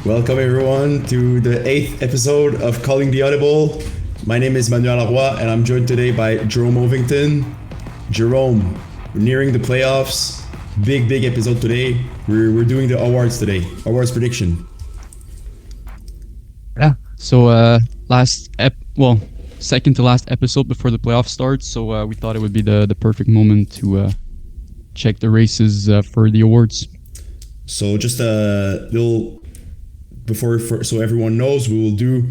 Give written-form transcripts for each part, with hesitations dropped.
Welcome everyone to the 8th episode of Calling the Audible. My name is Manuel Leroy and I'm joined today by Jerome Ovington. Jerome, we're nearing the playoffs. Big episode today. We're doing the awards today. Awards prediction. Yeah. So second to last episode before the playoff starts. So we thought it would be the perfect moment to check the races for the awards. So just a little so everyone knows, we will do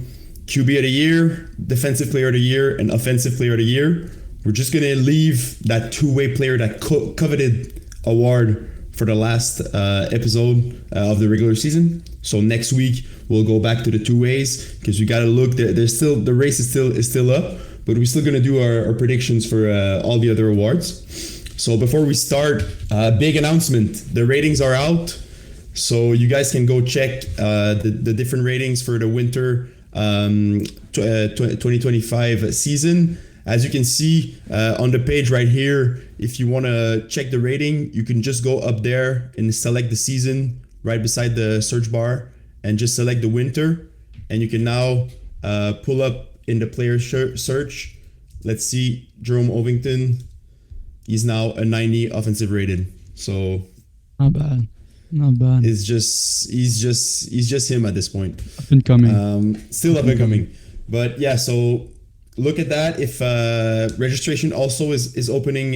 QB of the year, defensive player of the year, and offensive player of the year. We're just gonna leave that two-way player, that coveted award, for the last episode of the regular season. So next week we'll go back to the two ways because we gotta look. There's still the race is still up, but we're still gonna do our predictions for all the other awards. So before we start, big announcement: the ratings are out. So you guys can go check the different ratings for the winter 2025 season. As you can see on the page right here, if you want to check the rating, you can just go up there and select the season right beside the search bar and just select the winter. And you can now pull up in the player search. Let's see, Jerome Ovington, he's now a 90 offensive rated. So not bad. He's just him at this point. Up and coming. Still up and coming. But yeah, so look at that. If registration also is opening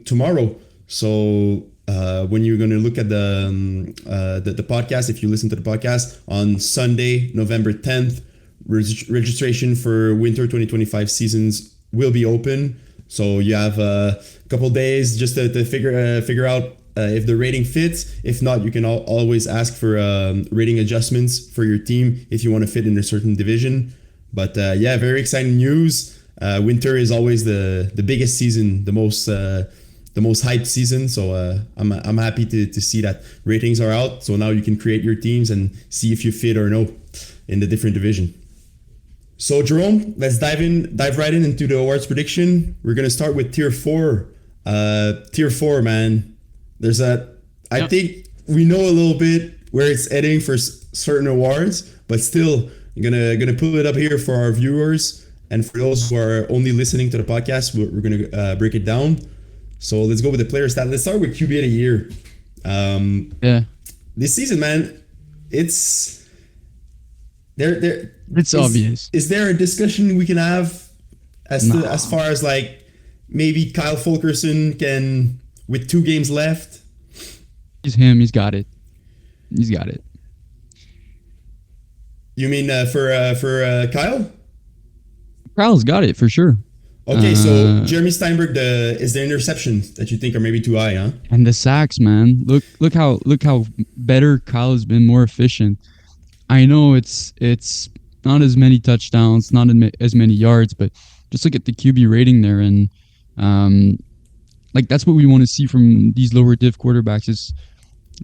tomorrow. So when you're gonna look at the podcast, if you listen to the podcast on Sunday, November 10th, registration for winter 2025 seasons will be open. So you have a couple days just to figure out if the rating fits. If not, you can always ask for rating adjustments for your team if you want to fit in a certain division. But yeah, very exciting news. Winter is always the biggest season, the most hyped season. So I'm happy to see that ratings are out. So now you can create your teams and see if you fit or no in the different division. So Jerome, let's dive right into the awards prediction. We're gonna start with tier 4. Tier 4, man. I think we know a little bit where it's heading for certain awards, but still, I'm gonna pull it up here for our viewers and for those who are only listening to the podcast. We're gonna break it down. So let's go with the player stat. Let's start with QB of the year. This season, man, it's there. It's obvious. Is there a discussion we can have as far as like maybe Kyle Fulkerson can? With 2 games left, he's him. He's got it. You mean for Kyle? Kyle's got it for sure. Okay, so Jeremy Steinberg, is the interceptions that you think are maybe too high, huh? And the sacks, man. Look how better Kyle has been, more efficient. I know it's not as many touchdowns, not as many yards, but just look at the QB rating there, and like that's what we want to see from these lower div quarterbacks is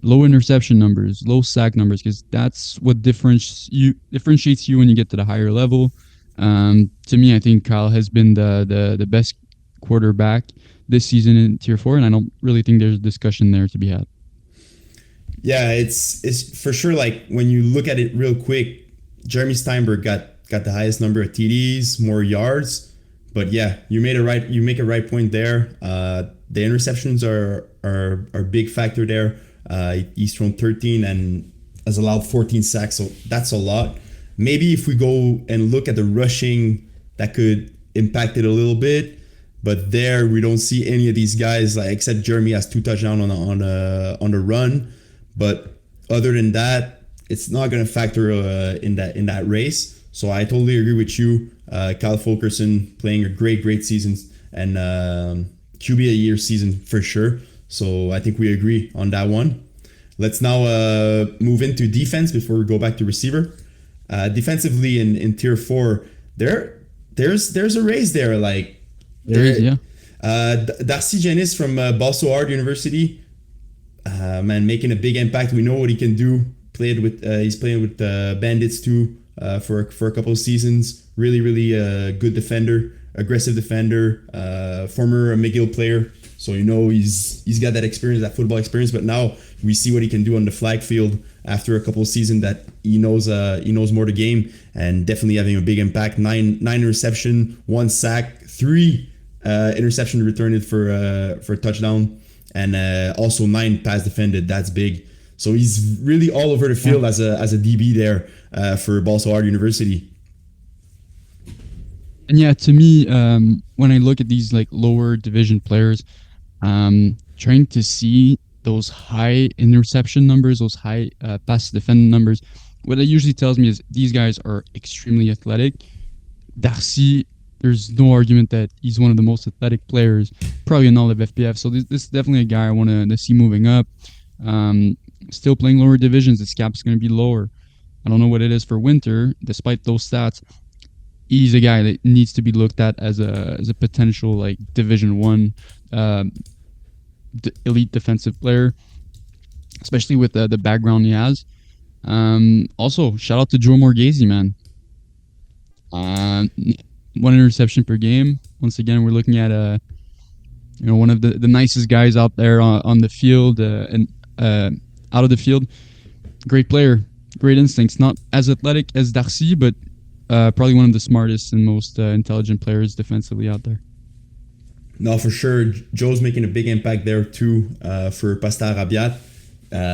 low interception numbers, low sack numbers, because that's what differentiates you when you get to the higher level. To me, I think Kyle has been the best quarterback this season in tier 4, and I don't really think there's a discussion there to be had. Yeah, it's for sure. Like when you look at it real quick, Jeremy Steinberg got the highest number of TDs, more yards. But yeah, you make a right point there. The interceptions are a big factor there. He's thrown 13 and has allowed 14 sacks, so that's a lot. Maybe if we go and look at the rushing, that could impact it a little bit. But there, we don't see any of these guys, like except Jeremy has 2 touchdowns on the run. But other than that, it's not going to factor in that race. So I totally agree with you. Kyle Fulkerson playing a great season and QB of the year season for sure. So I think we agree on that one. Let's now move into defense before we go back to receiver. Defensively in tier 4, there's a raise there. Like Darcy Janis from Balso University, man, making a big impact. We know what he can do. He's playing with Bandits too for a couple of seasons. Really good defender, aggressive defender, former McGill player. So he's got that experience, that football experience. But now we see what he can do on the flag field after a couple of seasons that he knows more the game, and definitely having a big impact. Nine interception, 1 sack, 3 interception returned for a touchdown, and also 9 pass defended. That's big. So he's really all over the field as a DB there for Balsahar University. And yeah, to me, when I look at these like lower division players, trying to see those high interception numbers, those high pass defend numbers, what it usually tells me is these guys are extremely athletic. Darcy, there's no argument that he's one of the most athletic players, probably in all of FPF. So this is definitely a guy I want to see moving up. Still playing lower divisions, his cap's going to be lower. I don't know what it is for Winter, despite those stats. He's a guy that needs to be looked at as a potential like Division One elite defensive player, especially with the background he has. Also, shout out to Joe Morghese, man. 1 interception per game. Once again, we're looking at one of the nicest guys out there on the field and out of the field. Great player, great instincts. Not as athletic as Darcy, but probably one of the smartest and most intelligent players defensively out there. No, for sure. Joe's making a big impact there too for Pasteur Rabiat.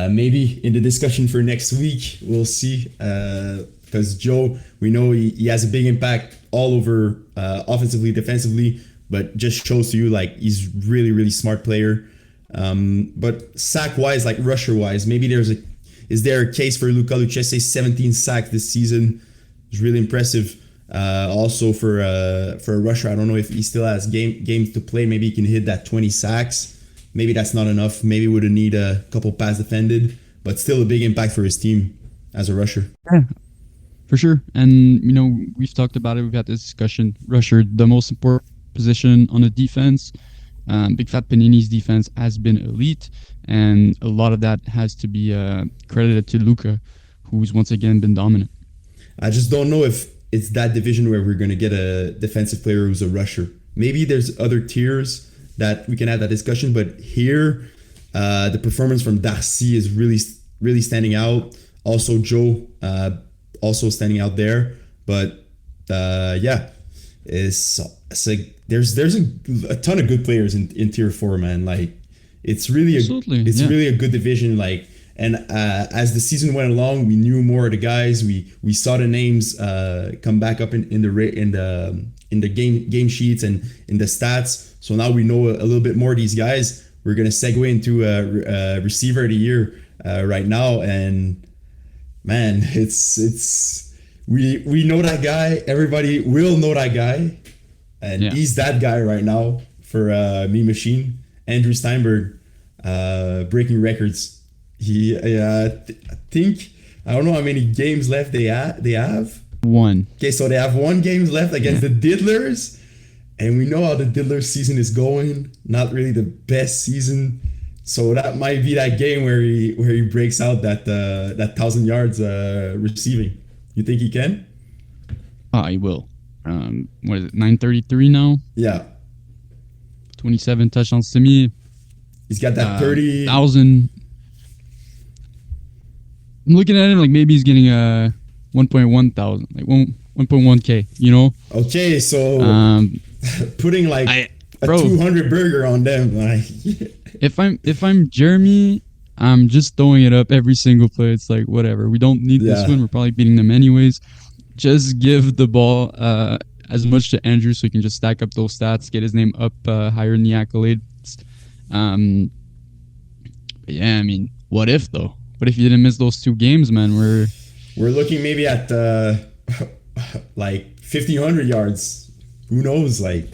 Maybe in the discussion for next week, we'll see. Because Joe, we know he has a big impact all over offensively, defensively, but just shows to you like he's really, really smart player. But sack-wise, like rusher-wise, maybe is there a case for Luca Lucchese? 17 sacks this season. It's really impressive. Also for a rusher, I don't know if he still has games to play. Maybe he can hit that 20 sacks. Maybe that's not enough. Maybe would need a couple pass defended, but still a big impact for his team as a rusher. Yeah, for sure. And we've talked about it. We've had this discussion. Rusher, the most important position on the defense. Big Fat Panini's defense has been elite, and a lot of that has to be credited to Luca, who's once again been dominant. I just don't know if it's that division where we're going to get a defensive player who's a rusher. Maybe there's other tiers that we can have that discussion, but here the performance from Darcy is really, really standing out. Also Joe also standing out there, but there's a ton of good players in tier 4, man. Like it's really really a good division. Like, and as the season went along, we knew more of the guys. We saw the names come back up in the game sheets and in the stats. So now we know a little bit more of these guys. We're gonna segue into receiver of the year right now, and man, we know that guy. Everybody will know that guy, and he's that guy right now for Me Machine. Andrew Steinberg, breaking records. I think I don't know how many games left they have. 1. Okay, so they have 1 game left against the Diddlers, and we know how the Diddlers season is going. Not really the best season, so that might be that game where he breaks out that 1,000 yards receiving. You think he can? He will. What is it? 933 now. Yeah. 27 touchdowns to me. He's got that 30,000. I'm looking at him like maybe he's getting a 1.1 thousand, like 1.1K, Okay, so putting like a 200 burger on them. Like, if I'm Jeremy, I'm just throwing it up every single play. It's like whatever. We don't need this win. We're probably beating them anyways. Just give the ball as much to Andrew so he can just stack up those stats, get his name up higher in the accolades. But yeah, I mean, what if though? What if you didn't miss those 2 games, man? We're looking maybe at like 1,500 yards. Who knows? Like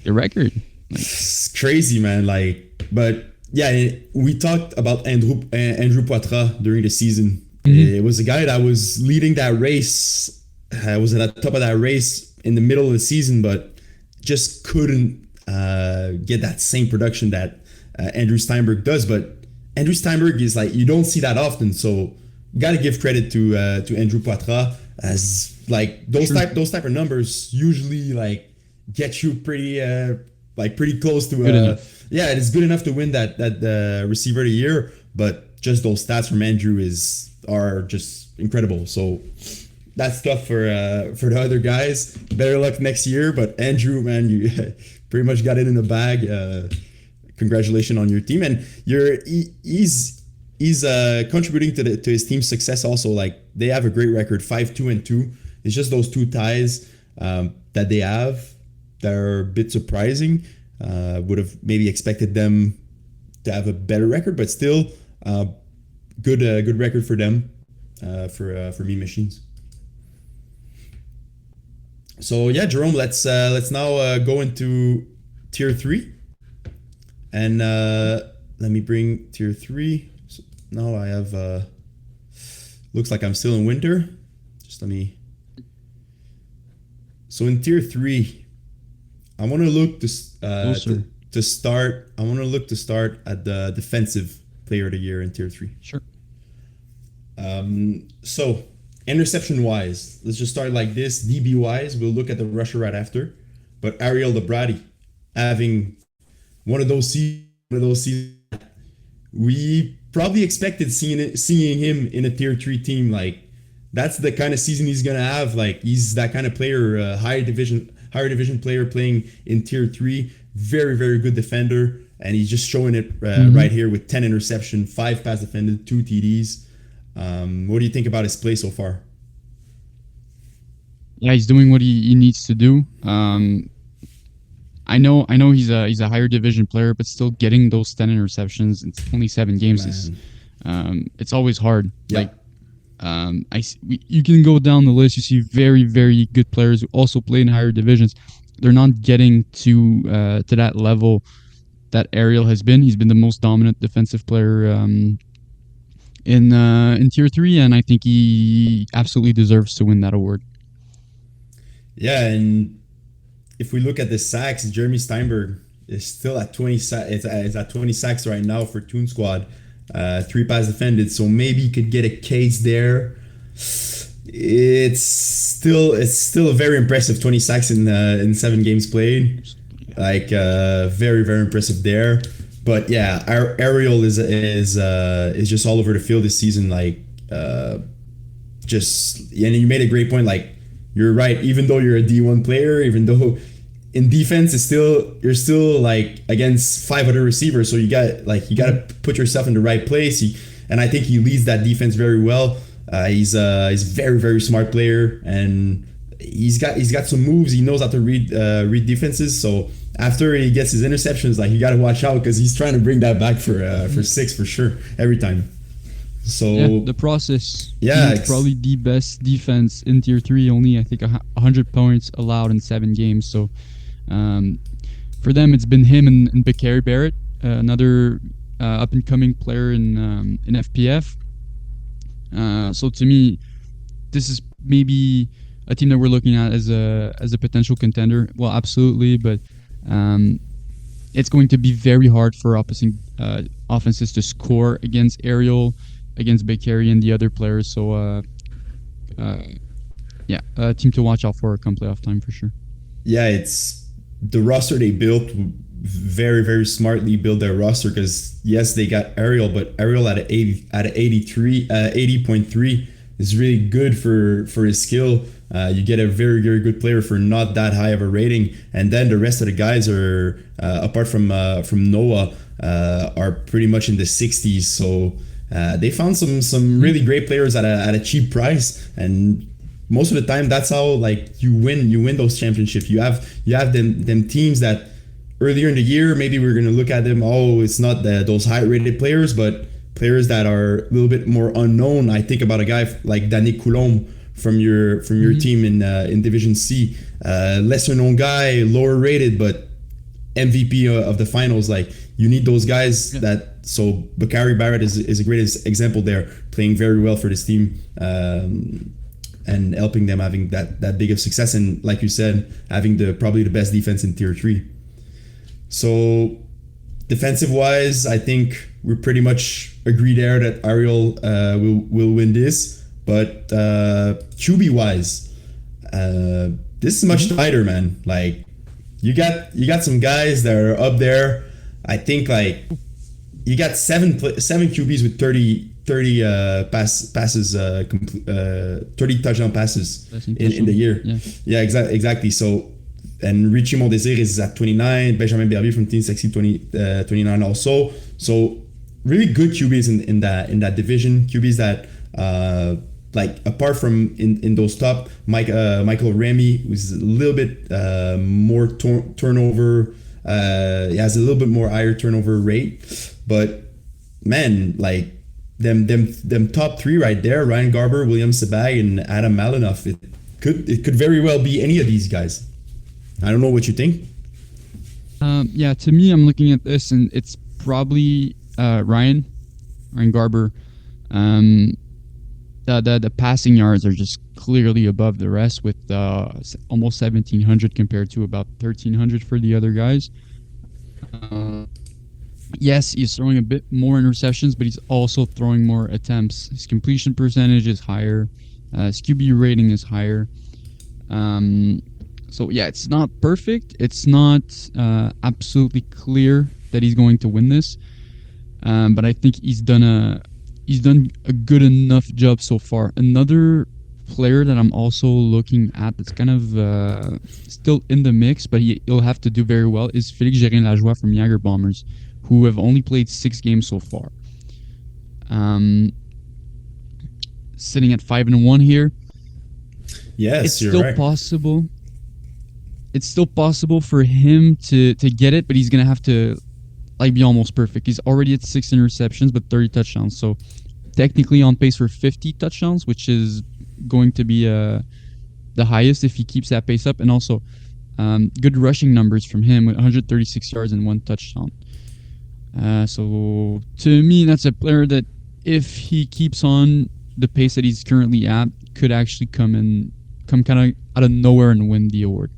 the record. It's crazy, man. Like, but yeah, we talked about Andrew Poitras during the season. Mm-hmm. It was a guy that was leading that race. Was at the top of that race in the middle of the season, but just couldn't get that same production that Andrew Steinberg does. But Andrew Steinberg is like, you don't see that often, so you got to give credit to Andrew Poitras, as like those type of numbers usually like get you pretty close to it is good enough to win that receiver of the year. But just those stats from Andrew are just incredible. So that's tough for the other guys. Better luck next year. But Andrew, man, you pretty much got it in the bag. Congratulations on your team, and he's contributing to his team's success also. Like, they have a great record, 5-2-2. It's just those two ties that they have that are a bit surprising. Would have maybe expected them to have a better record, but still good record for them for Mean Machines. So yeah, Jerome, let's now go into tier 3, and let me bring tier 3. So now I have looks like I'm still in winter. Just let me. So in tier 3, I want to look to start. I want to look to start at the defensive player of the year in tier 3. Sure. So interception wise, let's just start like this. DB wise, we'll look at the rusher right after. But Ariel Labradi having one of those seasons, we probably expected seeing him in a tier 3 team. Like, that's the kind of season he's gonna have. Like, he's that kind of player, higher division player playing in tier 3. Very, very good defender, and he's just showing it right here with 10 interception, 5 pass defended, 2 TDs. What do you think about his play so far? Yeah, he's doing what he needs to do. I know he's a higher division player, but still getting those 10 interceptions in only 7 games is it's always hard. Yeah. Like, you can go down the list. You see very, very good players who also play in higher divisions. They're not getting to that level that Ariel has been. He's been the most dominant defensive player in tier 3, and I think he absolutely deserves to win that award. Yeah, and if we look at the sacks, Jeremy Steinberg is still at 20. It's at 20 sacks right now for Toon Squad. 3 pass defended, so maybe he could get a case there. It's still a very impressive 20 sacks in 7 games played. Like, very, very impressive there. But yeah, Ariel is just all over the field this season. Like, and you made a great point. Like, you're right. Even though you're a D1 player, even though in defense you're still like against 5 other receivers, so you got to put yourself in the right place. And I think he leads that defense very well. He's a very, very smart player, and he's got some moves. He knows how to read defenses. So after he gets his interceptions, like, you got to watch out, because he's trying to bring that back for 6 for sure every time. So yeah, the process. Yeah, it's probably the best defense in tier 3. Only, I think, 100 points allowed in 7 games. So for them, it's been him and Bakary Barrett, another up and coming player in FPF. So to me, this is maybe a team that we're looking at as a potential contender. Well, absolutely, but it's going to be very hard for offenses to score against Ariel, against Bakary and the other players. So yeah, a team to watch out for come playoff time for sure. Yeah, it's the roster they built. Very, very smartly built their roster, because yes, they got Ariel, but Ariel at 80.3 is really good for his skill. You get a very, very good player for not that high of a rating, and then the rest of the guys are apart from Noah are pretty much in the 60s. So they found some really great players at a cheap price, and most of the time that's how, like, you win those championships. You have them teams that earlier in the year, maybe we're going to look at them, it's not those high-rated players, but players that are a little bit more unknown. I think about a guy like Danny Coulomb from your team in Division C. Lesser-known guy, lower-rated, but MVP of the finals. Like, you need those guys so Bakary Barrett is a great example there, playing very well for this team. And helping them having that big of success, and like you said, having probably the best defense in tier 3. So defensive wise, I think we're pretty much agreed there that Ariel will win this. But QB wise, this is much tighter, man. Like, you got some guys that are up there. I think, like, he got seven QBs with 30 passes, 30 touchdown passes Passing in the touchdown. year. Yeah. Yeah, exactly. So, and Richie Mondesir is at 29. Benjamin Berbier from Team Sexy 29 also. So really good QBs in that division. QBs that like apart from in those top, Michael Remy, who's a little bit more turnover. He has a little bit more higher turnover rate, but man, like them top three right there, Ryan Garber, William Sabag, and Adam Malinoff. It could very well be any of these guys. I don't know what you think. Yeah, to me, I'm looking at this, and it's probably Ryan Garber. The passing yards are just clearly above the rest, with almost 1,700 compared to about 1,300 for the other guys. Yes, he's throwing a bit more interceptions, but he's also throwing more attempts. His completion percentage is higher. His QB rating is higher. So yeah, it's not perfect. It's not absolutely clear that he's going to win this. But I think he's done a good enough job so far. Another player that I'm also looking at that's kind of still in the mix, but he'll have to do very well, is Félix Gérin-Lajoie from Jagger Bombers, who have only played 6 games so far. Sitting at 5-1 here. Yes, It's you're still right. possible. It's still possible for him to get it, but he's gonna have to be almost perfect. He's already at 6 interceptions, but 30 touchdowns. So technically on pace for 50 touchdowns, which is going to be the highest if he keeps that pace up. And also good rushing numbers from him with 136 yards and 1 touchdown. So to me, that's a player that if he keeps on the pace that he's currently at, could actually come kind of out of nowhere and win the award.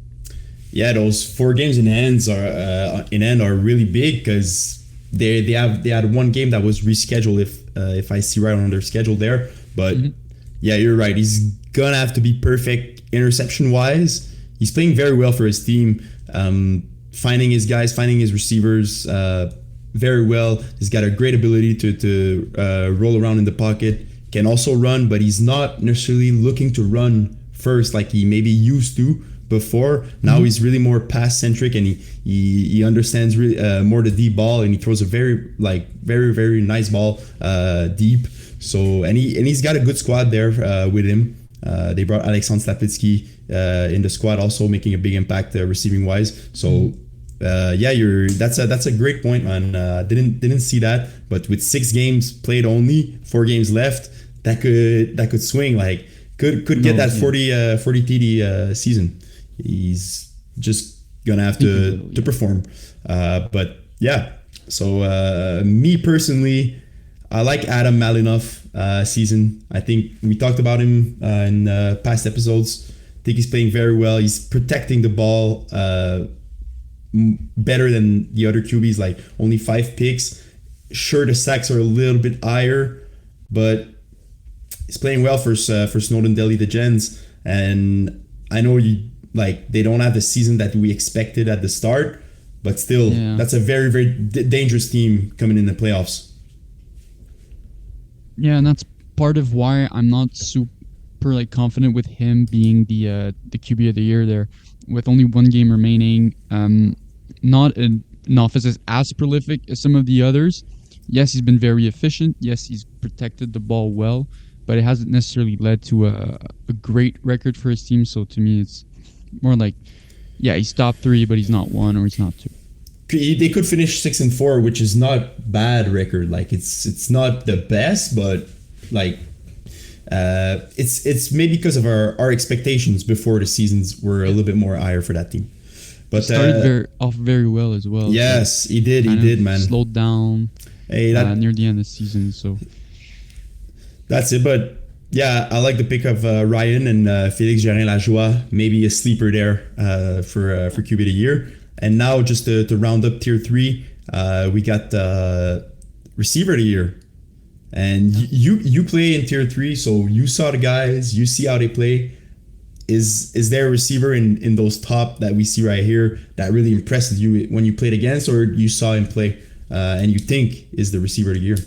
Yeah, those 4 games in hand are really big because they had one game that was rescheduled if I see right on their schedule there. But yeah, you're right. He's gonna have to be perfect interception wise. He's playing very well for his team, finding his guys, finding his receivers very well. He's got a great ability to roll around in the pocket. Can also run, but he's not necessarily looking to run first like he maybe used to before. Now he's really more pass centric, and he understands really more the deep ball, and he throws a very very nice ball deep. So and he's got a good squad there with him. They brought Alexandre Slapitsky in the squad, also making a big impact receiving wise. So yeah, that's a great point, man. Didn't see that, but with 6 games played only, 4 games left, that could swing. Like could get that 40 TD season. He's just gonna have to perform. But yeah, so me personally, I like Adam Malinoff season. I think we talked about him in past episodes. I think he's playing very well. He's protecting the ball better than the other QBs, like only 5 picks. Sure, the sacks are a little bit higher, but he's playing well for Snowden Delhi the Gens. And I know they don't have the season that we expected at the start, but still, that's a very, very dangerous team coming in the playoffs. Yeah, and that's part of why I'm not super confident with him being the QB of the year there, with only 1 game remaining. Not an offense as prolific as some of the others. Yes, he's been very efficient. Yes, he's protected the ball well, but it hasn't necessarily led to a great record for his team. So to me, it's more like, yeah, he's top 3, but he's not 1 or he's not 2. They could finish 6-4, which is not bad record. Like it's not the best, but like it's maybe because of our expectations before the seasons were a little bit more higher for that team. But he started off very well as well. Yes, he did, man. Slowed down near the end of the season. So that's it. But yeah, I like the pick of Ryan and Félix Gérin-Lajoie. Maybe a sleeper there for QB of the year. And now just to round up tier 3, we got receiver of the year. And you play in tier 3, so you saw the guys, you see how they play. Is there a receiver in those top that we see right here that really impresses you when you played against, or you saw him play and you think is the receiver of the year.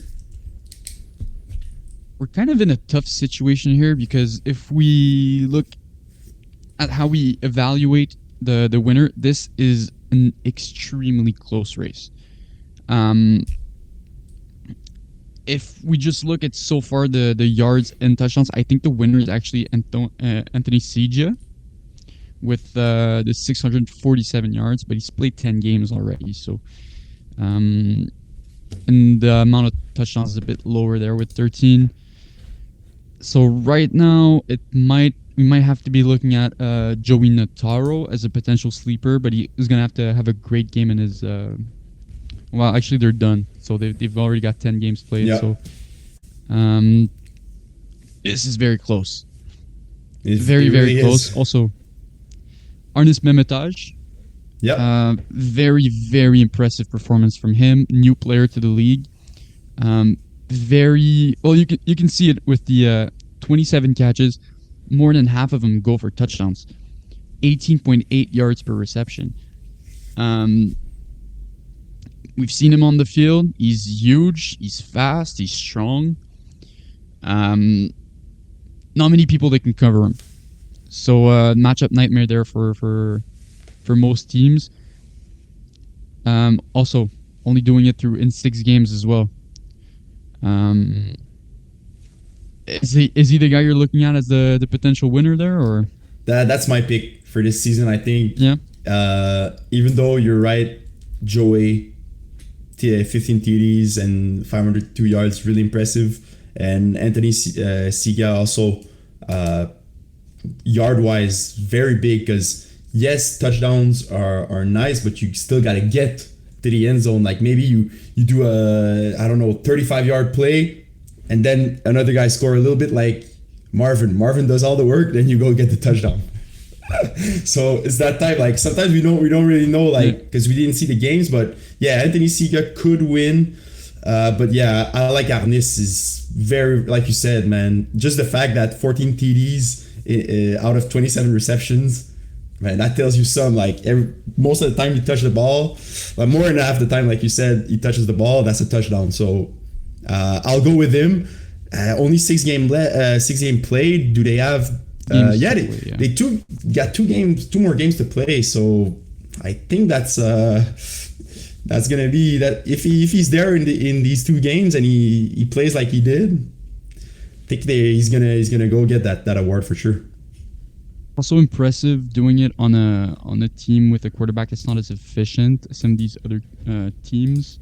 We're kind of in a tough situation here because if we look at how we evaluate the winner, this is an extremely close race. If we just look at so far the yards and touchdowns, I think the winner is actually Anthony Segia with the 647 yards, but he's played 10 games already. So, and the amount of touchdowns is a bit lower there with 13. So right now, we might have to be looking at Joey Notaro as a potential sleeper, but he is going to have a great game in his... well, actually, they're done. So they've already got 10 games played. Yeah. So this is very close. It Very really close. is. Also, Arnis Mehmetaj. Yeah. Very, very impressive performance from him. New player to the league. Very well. You can see it with the 27 catches. More than half of them go for touchdowns. 18.8 yards per reception. We've seen him on the field. He's huge. He's fast. He's strong. Not many people that can cover him. So matchup nightmare there for most teams. Also, only doing it in 6 games as well. Is he the guy you're looking at as the potential winner there, or? That's my pick for this season. I think. Yeah. Even though you're right, Joey, 15 TDs and 502 yards, really impressive. And Anthony Segia also, yard-wise, very big because, yes, touchdowns are nice, but you still got to get to the end zone. Like maybe you do a, 35-yard play and then another guy score a little bit like Marvin. Marvin does all the work, then you go get the touchdown. So it's that type. Like sometimes we don't really know, like, because we didn't see the games. But yeah, Anthony Segia could win. But yeah, I like Arnis. Is very, like you said, man. Just the fact that 14 TDs out of 27 receptions, man, that tells you some. Like most of the time you touch the ball, but more than half the time, like you said, he touches the ball. That's a touchdown. So I'll go with him. Only 6 game played. Do they have? They got 2 more games to play, so I think that's gonna be that if he's there in these 2 games and he plays like he did, I think he's gonna go get that award for sure. Also impressive doing it on a team with a quarterback that's not as efficient as some of these other teams.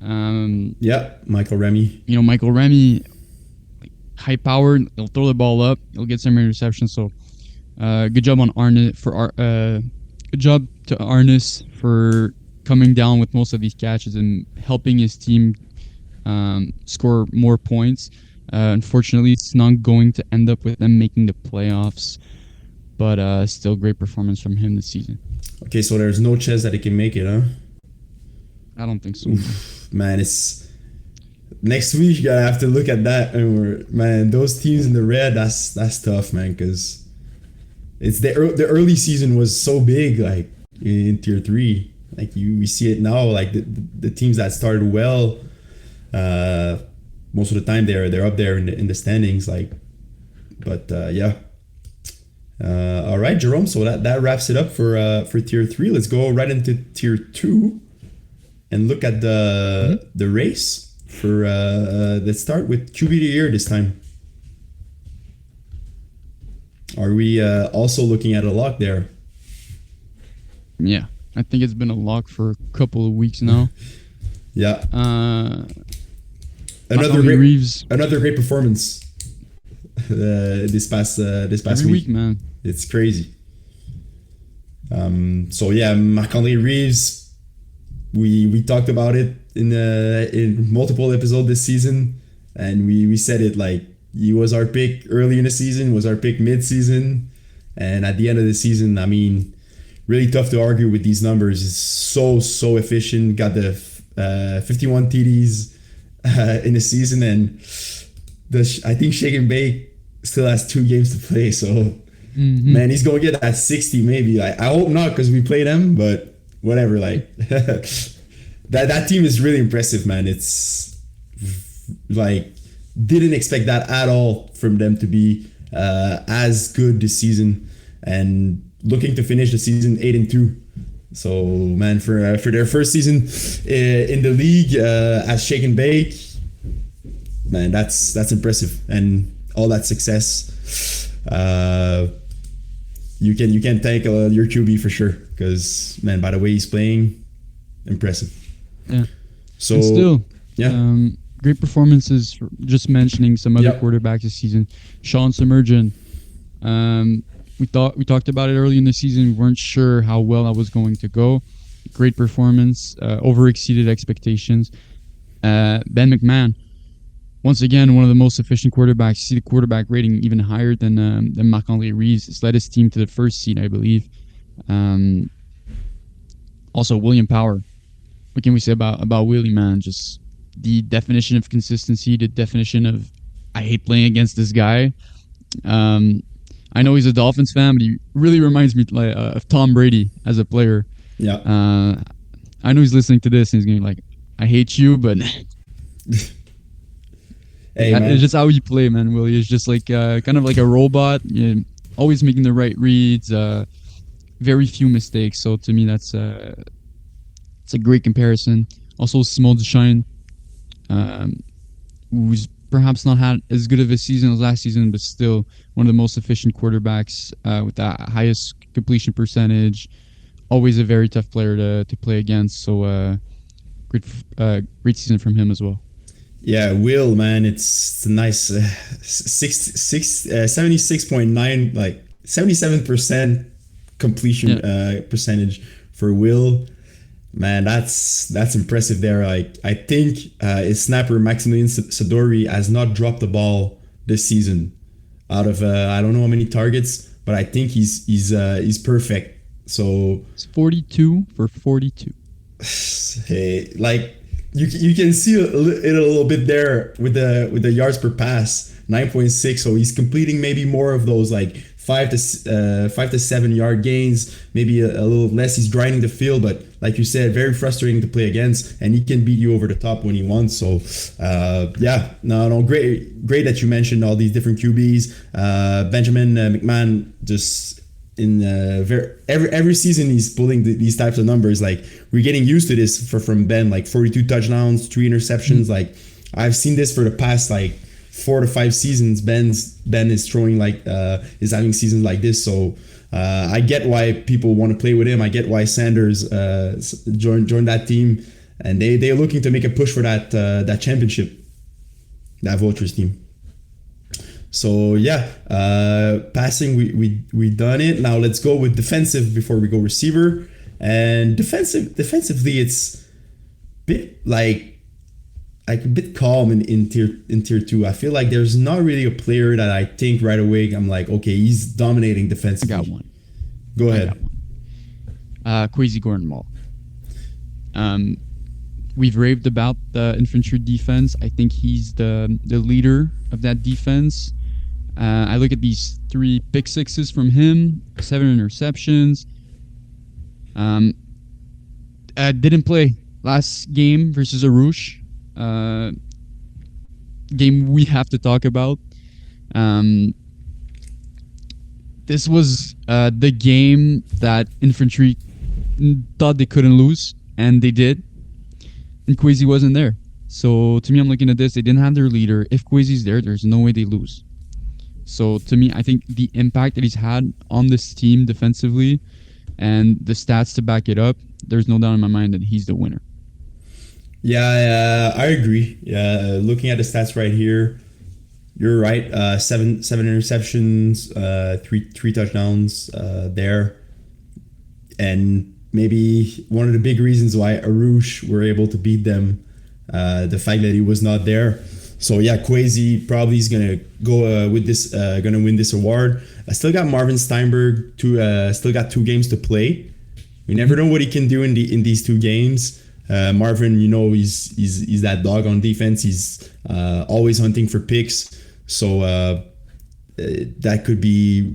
Michael Remy. Michael Remy, high powered, he'll throw the ball up, he'll get some interceptions. So good job on Arnis good job to Arnis for coming down with most of these catches and helping his team score more points. Unfortunately, it's not going to end up with them making the playoffs, but still great performance from him this season. Okay, so there's no chance that he can make it, huh? I don't think so. Oof, man, it's next week. You gotta have to look at that, and man, those teams in the red, that's tough, man, because it's the early season was so big, like in tier 3. Like we see it now, like the teams that started well, most of the time they're up there in the standings, like. But yeah. All right, Jerome. So that wraps it up for tier 3. Let's go right into tier 2 and look at the race for. Let's start with QB of the year this time. Are we also looking at a lock there? Yeah, I think it's been a lock for a couple of weeks now. Yeah. Another great performance this past every week, man. It's crazy. So yeah, Marc-Andre Reeves, we talked about it in multiple episodes this season, and we said it, like he was our pick early in the season, was our pick mid-season, and at the end of the season, I mean, really tough to argue with these numbers. It's so efficient. Got the 51 TDs in the season, and I think Shake and Bake still has 2 games to play. So man, he's gonna get that 60 maybe. Like, I hope not, because we played him, but whatever. Like that team is really impressive, man. It's like didn't expect that at all from them to be as good this season, and looking to finish the season 8-2. So man, for their first season in the league as Shake and Bake, man, that's impressive, and all that success. You can thank your QB for sure, because man, by the way he's playing, impressive. Yeah. So And still, yeah. great performances. Just mentioning some other Yep. quarterbacks this season. Sean Summergin. We talked about it early in the season. We weren't sure how well that was going to go. Great performance. Over exceeded expectations. Ben McMahon. Once again, one of the most efficient quarterbacks. See the quarterback rating even higher than Marc-André Reeves. It's led his team to the first seed, I believe. Also, William Power. What can we say about Willie, man? Just the definition of consistency, the definition of I hate playing against this guy. I know he's a Dolphins fan, but he really reminds me of Tom Brady as a player. Yeah. I know he's listening to this and he's going to be like, I hate you, but Hey, man. it's just how you play, man. Willie is just like kind of like a robot, always making the right reads, very few mistakes. So to me, it's a great comparison. Also, Simon Duchesne, who's perhaps not had as good of a season as last season, but still one of the most efficient quarterbacks with the highest completion percentage. Always a very tough player to play against. So great season from him as well. Yeah, Will, man, it's a nice 76.9, like 77% completion percentage for Will. Man, that's impressive there. Like, I think his snapper Maximilian Sadori has not dropped the ball this season. Out of I don't know how many targets, but I think he's perfect. So It's 42 for 42. hey, like you can see it a little bit there with the yards per pass, 9.6. So he's completing maybe more of those like 5 to 7 yard gains, maybe a little less. He's grinding the field, but like you said, very frustrating to play against, and he can beat you over the top when he wants. So great that you mentioned all these different QBs. Benjamin McMahon, just in every season he's pulling these types of numbers. Like, we're getting used to this from Ben, like 42 touchdowns, 3 interceptions. Like, I've seen this for the past like 4 to 5 seasons. Ben is throwing like is having seasons like this. So I get why people want to play with him. I get why Sanders joined that team, and they're looking to make a push for that championship, that Vultures team. So passing we done it. Now let's go with defensive before we go receiver. And defensively, it's a bit calm in tier 2. I feel like there's not really a player that I think right away I'm like, okay, he's dominating I defensively. got one. Go ahead. Kwesi Gordon-Mall. We've raved about the infantry defense. I think he's the leader of that defense. I look at these 3 pick sixes from him, 7 interceptions. Didn't play last game versus Arouche. Game we have to talk about. This was the game that infantry thought they couldn't lose, and they did. And Kwesi wasn't there. So to me, I'm looking at this. They didn't have their leader. If Kwesi's there, there's no way they lose. So to me, I think the impact that he's had on this team defensively and the stats to back it up, there's no doubt in my mind that he's the winner. Yeah, I agree. Yeah, looking at the stats right here, you're right. Seven interceptions, three touchdowns there, and maybe one of the big reasons why Arouche were able to beat them, the fact that he was not there. So yeah, Kwesi probably is gonna go with this, gonna win this award. I still got Marvin Steinberg. Still got 2 games to play. We never know what he can do in these 2 games. Marvin, he's that dog on defense. He's always hunting for picks. So that could be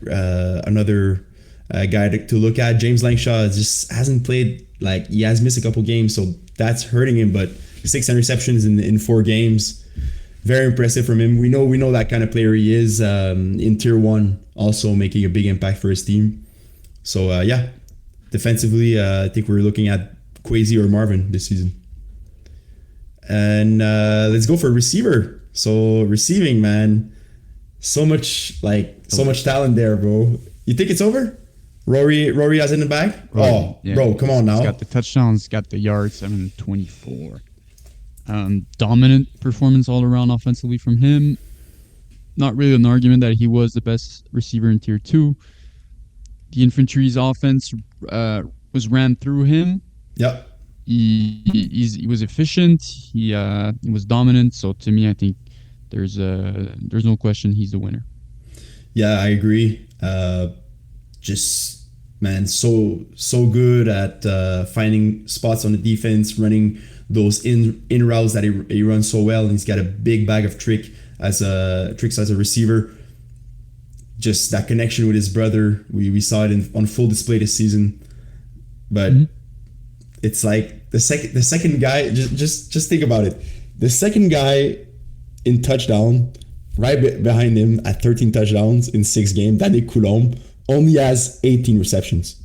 another guy to look at. James Langshaw just hasn't played. Like, he has missed a couple games, so that's hurting him. But 6 interceptions in 4 games, very impressive from him. We know that kind of player he is in tier one, also making a big impact for his team. So yeah, defensively, I think we're looking at Kwesi or Marvin this season. And let's go for receiver. So receiving, man, so much talent there, bro. You think it's over? Rory has it in the bag? Bro, come on now. He's got the touchdowns, got the yards, 724. Dominant performance all around offensively from him. Not really an argument that he was the best receiver in tier 2. The infantry's offense was ran through him. Yep. He was efficient. He was dominant. So to me, I think there's no question he's the winner. Yeah, I agree. Just man, so good at finding spots on the defense, running those in routes that he runs so well, and he's got a big bag of tricks as a receiver. Just that connection with his brother, we saw it on full display this season. But it's like the second guy. Just think about it. The second guy in touchdown, right behind him at 13 touchdowns in 6 games, Danny Coulomb, only has 18 receptions,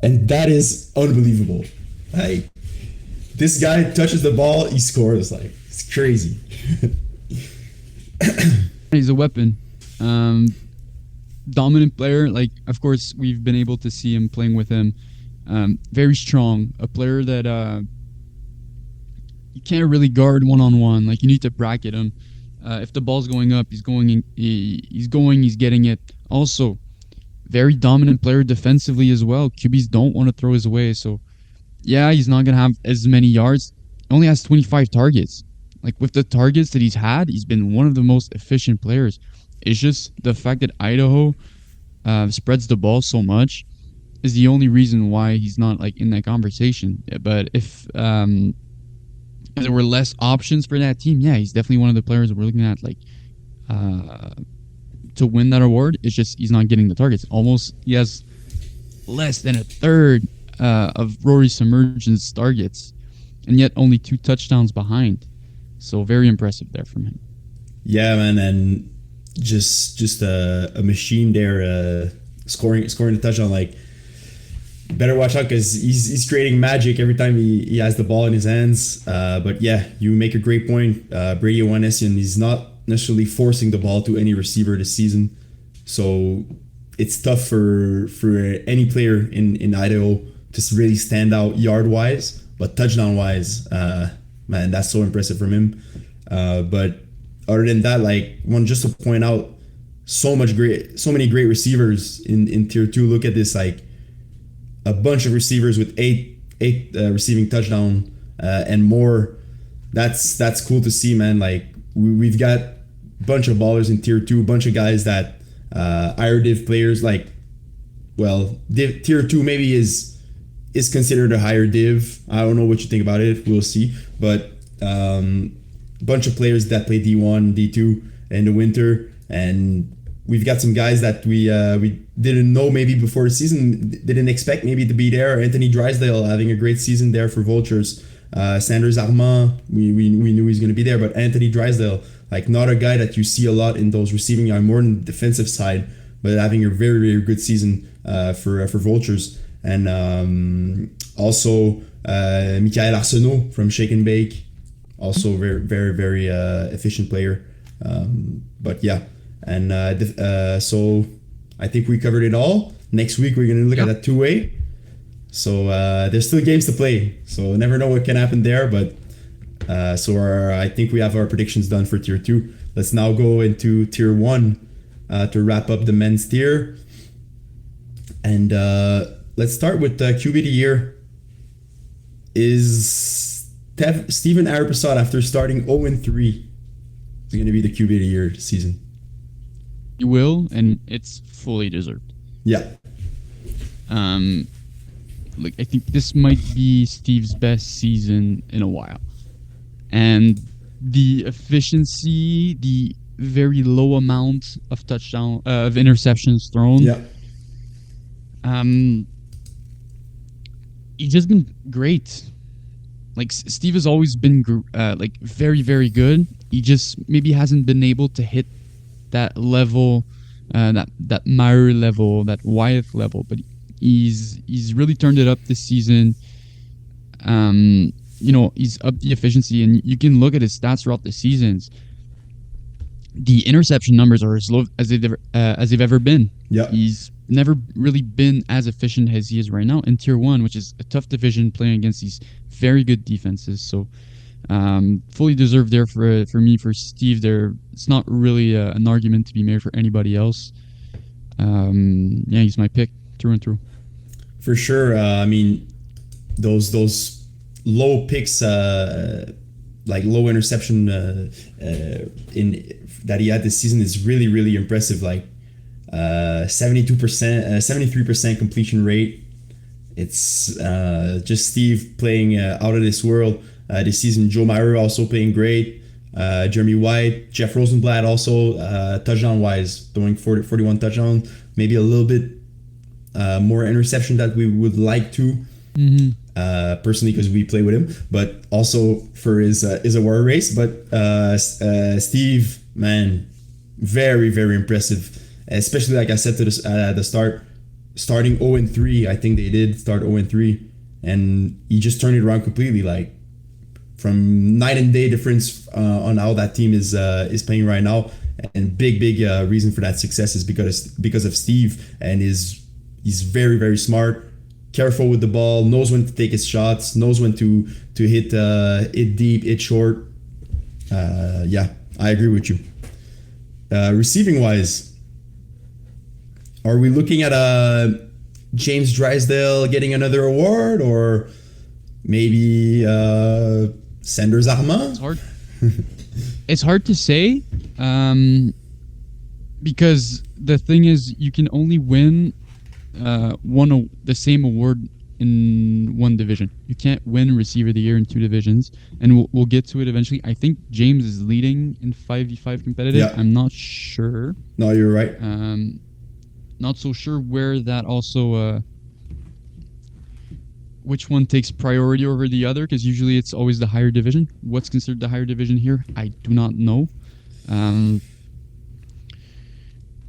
and that is unbelievable. Like, this guy touches the ball, he scores. Like, it's crazy. He's a weapon. Dominant player. Like, of course, we've been able to see him playing with him. Very strong. A player that you can't really guard one-on-one. Like, you need to bracket him. If the ball's going up, he's getting it. Also, very dominant player defensively as well. QBs don't want to throw his way. So, yeah, he's not going to have as many yards. Only has 25 targets. Like, with the targets that he's had, he's been one of the most efficient players. It's just the fact that Idaho spreads the ball so much is the only reason why he's not, like, in that conversation. But if there were less options for that team, yeah, he's definitely one of the players we're looking at, like, to win that award. It's just he's not getting the targets. Almost, he has less than a third of Rory Submergent's targets, and yet only 2 touchdowns behind. So very impressive there from him. Yeah, man, and just a machine there, scoring a touchdown. Like, better watch out because he's creating magic every time he has the ball in his hands. But yeah, you make a great point. Brady Owanessian, he's not necessarily forcing the ball to any receiver this season, so it's tough for any player in Idaho to really stand out yard wise, but touchdown wise, man, that's so impressive from him. But other than that, like, just to point out, so many great receivers in tier 2. Look at this, like, a bunch of receivers with eight receiving touchdown and more. That's cool to see, man. Like, we've got a bunch of ballers in tier 2, a bunch of guys that higher div players, like, well, tier 2 maybe is considered a higher div. I don't know what you think about it. We'll see. But bunch of players that play D1, D2 in the winter, and we've got some guys that we didn't know maybe before the season, didn't expect maybe to be there. Anthony Drysdale having a great season there for Vultures. Sanders Armand, we knew he's going to be there, but Anthony Drysdale, like, not a guy that you see a lot in those receiving yard, more on the defensive side, but having a very, very good season for Vultures. And also Michael Arsenault from Shake and Bake, also very, very, very efficient player. But yeah, and so I think we covered it all. Next week we're gonna look at that 2-way. So there's still games to play, so never know what can happen there. But I think we have our predictions done for tier 2. Let's now go into tier 1 to wrap up the men's tier. And let's start with QB of the year. Is Steven Aripasad, after starting 0-3, is going to be the QB of the year this season? He will, and it's fully deserved. Yeah. Like, I think this might be Steve's best season in a while. And the efficiency, the very low amount of of interceptions thrown. Yeah. he's just been great. Like Steve has always been like very very good. He just maybe hasn't been able to hit that level, that Meyer level, that Wyeth level. But he's really turned it up this season. He's up the efficiency, and you can look at his stats throughout the seasons. The interception numbers are as low as they've ever been. Yeah. He's never really been as efficient as he is right now in Tier 1, which is a tough division playing against these very good defenses. So fully deserved there for me, for Steve there. It's not really an argument to be made for anybody else. He's my pick through and through. For sure. I mean, those low picks, like low interception in that he had this season is really really impressive. Like 72%, 73% completion rate. It's just Steve playing out of this world this season. Joe Meyer also playing great. Jeremy White, Jeff Rosenblatt also touchdown wise throwing 41 touchdowns. Maybe a little bit more interception that we would like to. Personally, because we play with him, but also for his award race. But Steve, man, very very impressive. Especially like I said to at the start, starting 0-3. I think they did start 0-3, and he just turned it around completely. Like from night and day difference on how that team is playing right now. And big reason for that success is because of Steve, and he's very very smart. Careful with the ball, knows when to take his shots, knows when to hit it deep, hit short. I agree with you. Receiving wise, are we looking at James Drysdale getting another award, or maybe Sanders Armand? It's hard. It's hard to say, because the thing is, you can only win the same award in one division. You can't win Receiver of the Year in two divisions, and we'll get to it eventually. I think James is leading in 5v5 competitive. Yeah. I'm not sure. No, you're right. Not so sure where that also which one takes priority over the other, because usually it's always the higher division. What's considered the higher division here, I do not know.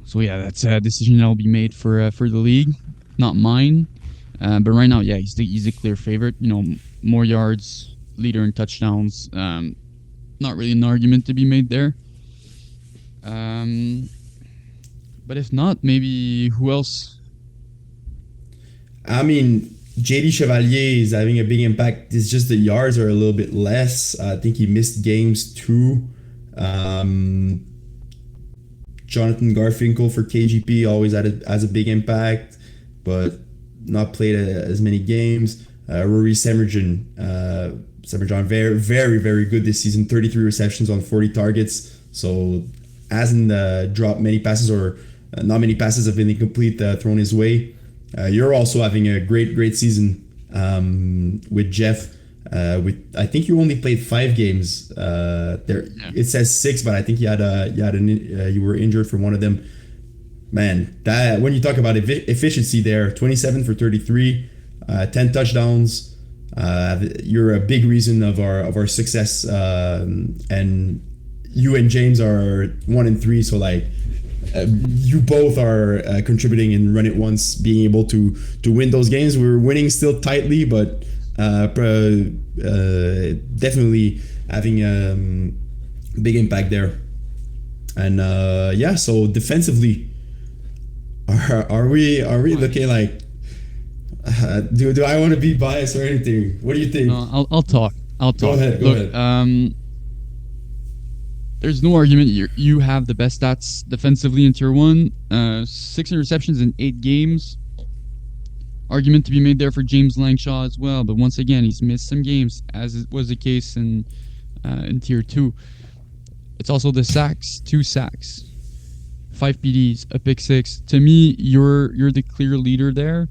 So yeah, that's a decision that will be made for the league, not mine. But right now, yeah, he's the clear favorite. More yards, leader in touchdowns. Not really an argument to be made there. But if not, maybe who else? I mean, JD Chevalier is having a big impact. It's just the yards are a little bit less. I think he missed games too. Jonathan Garfinkel for KGP always has a big impact, but not played as many games. Rory Semerjan, very, very, very good this season. 33 receptions on 40 targets. So hasn't dropped many passes, or not many passes have been incomplete thrown his way. You're also having a great season with Jeff. I think you only played 5 games. There, yeah. It says 6, but I think you were injured for one of them. Man, that when you talk about efficiency there, 27 for 33, 10 touchdowns. You're a big reason of our success. And you and James are 1-3, so like you both are contributing in Run It Once, being able to win those games. We're winning still tightly, but definitely having a big impact there. And so defensively, are we looking like do I want to be biased or anything? What do you think? No, I'll talk. Go ahead. There's no argument. You have the best stats defensively in Tier 1. 6 interceptions in 8 games. Argument to be made there for James Langshaw as well, but once again, he's missed some games, as was the case in Tier 2. It's also the sacks, 2 sacks, 5 PDs, a pick 6. To me, you're the clear leader there.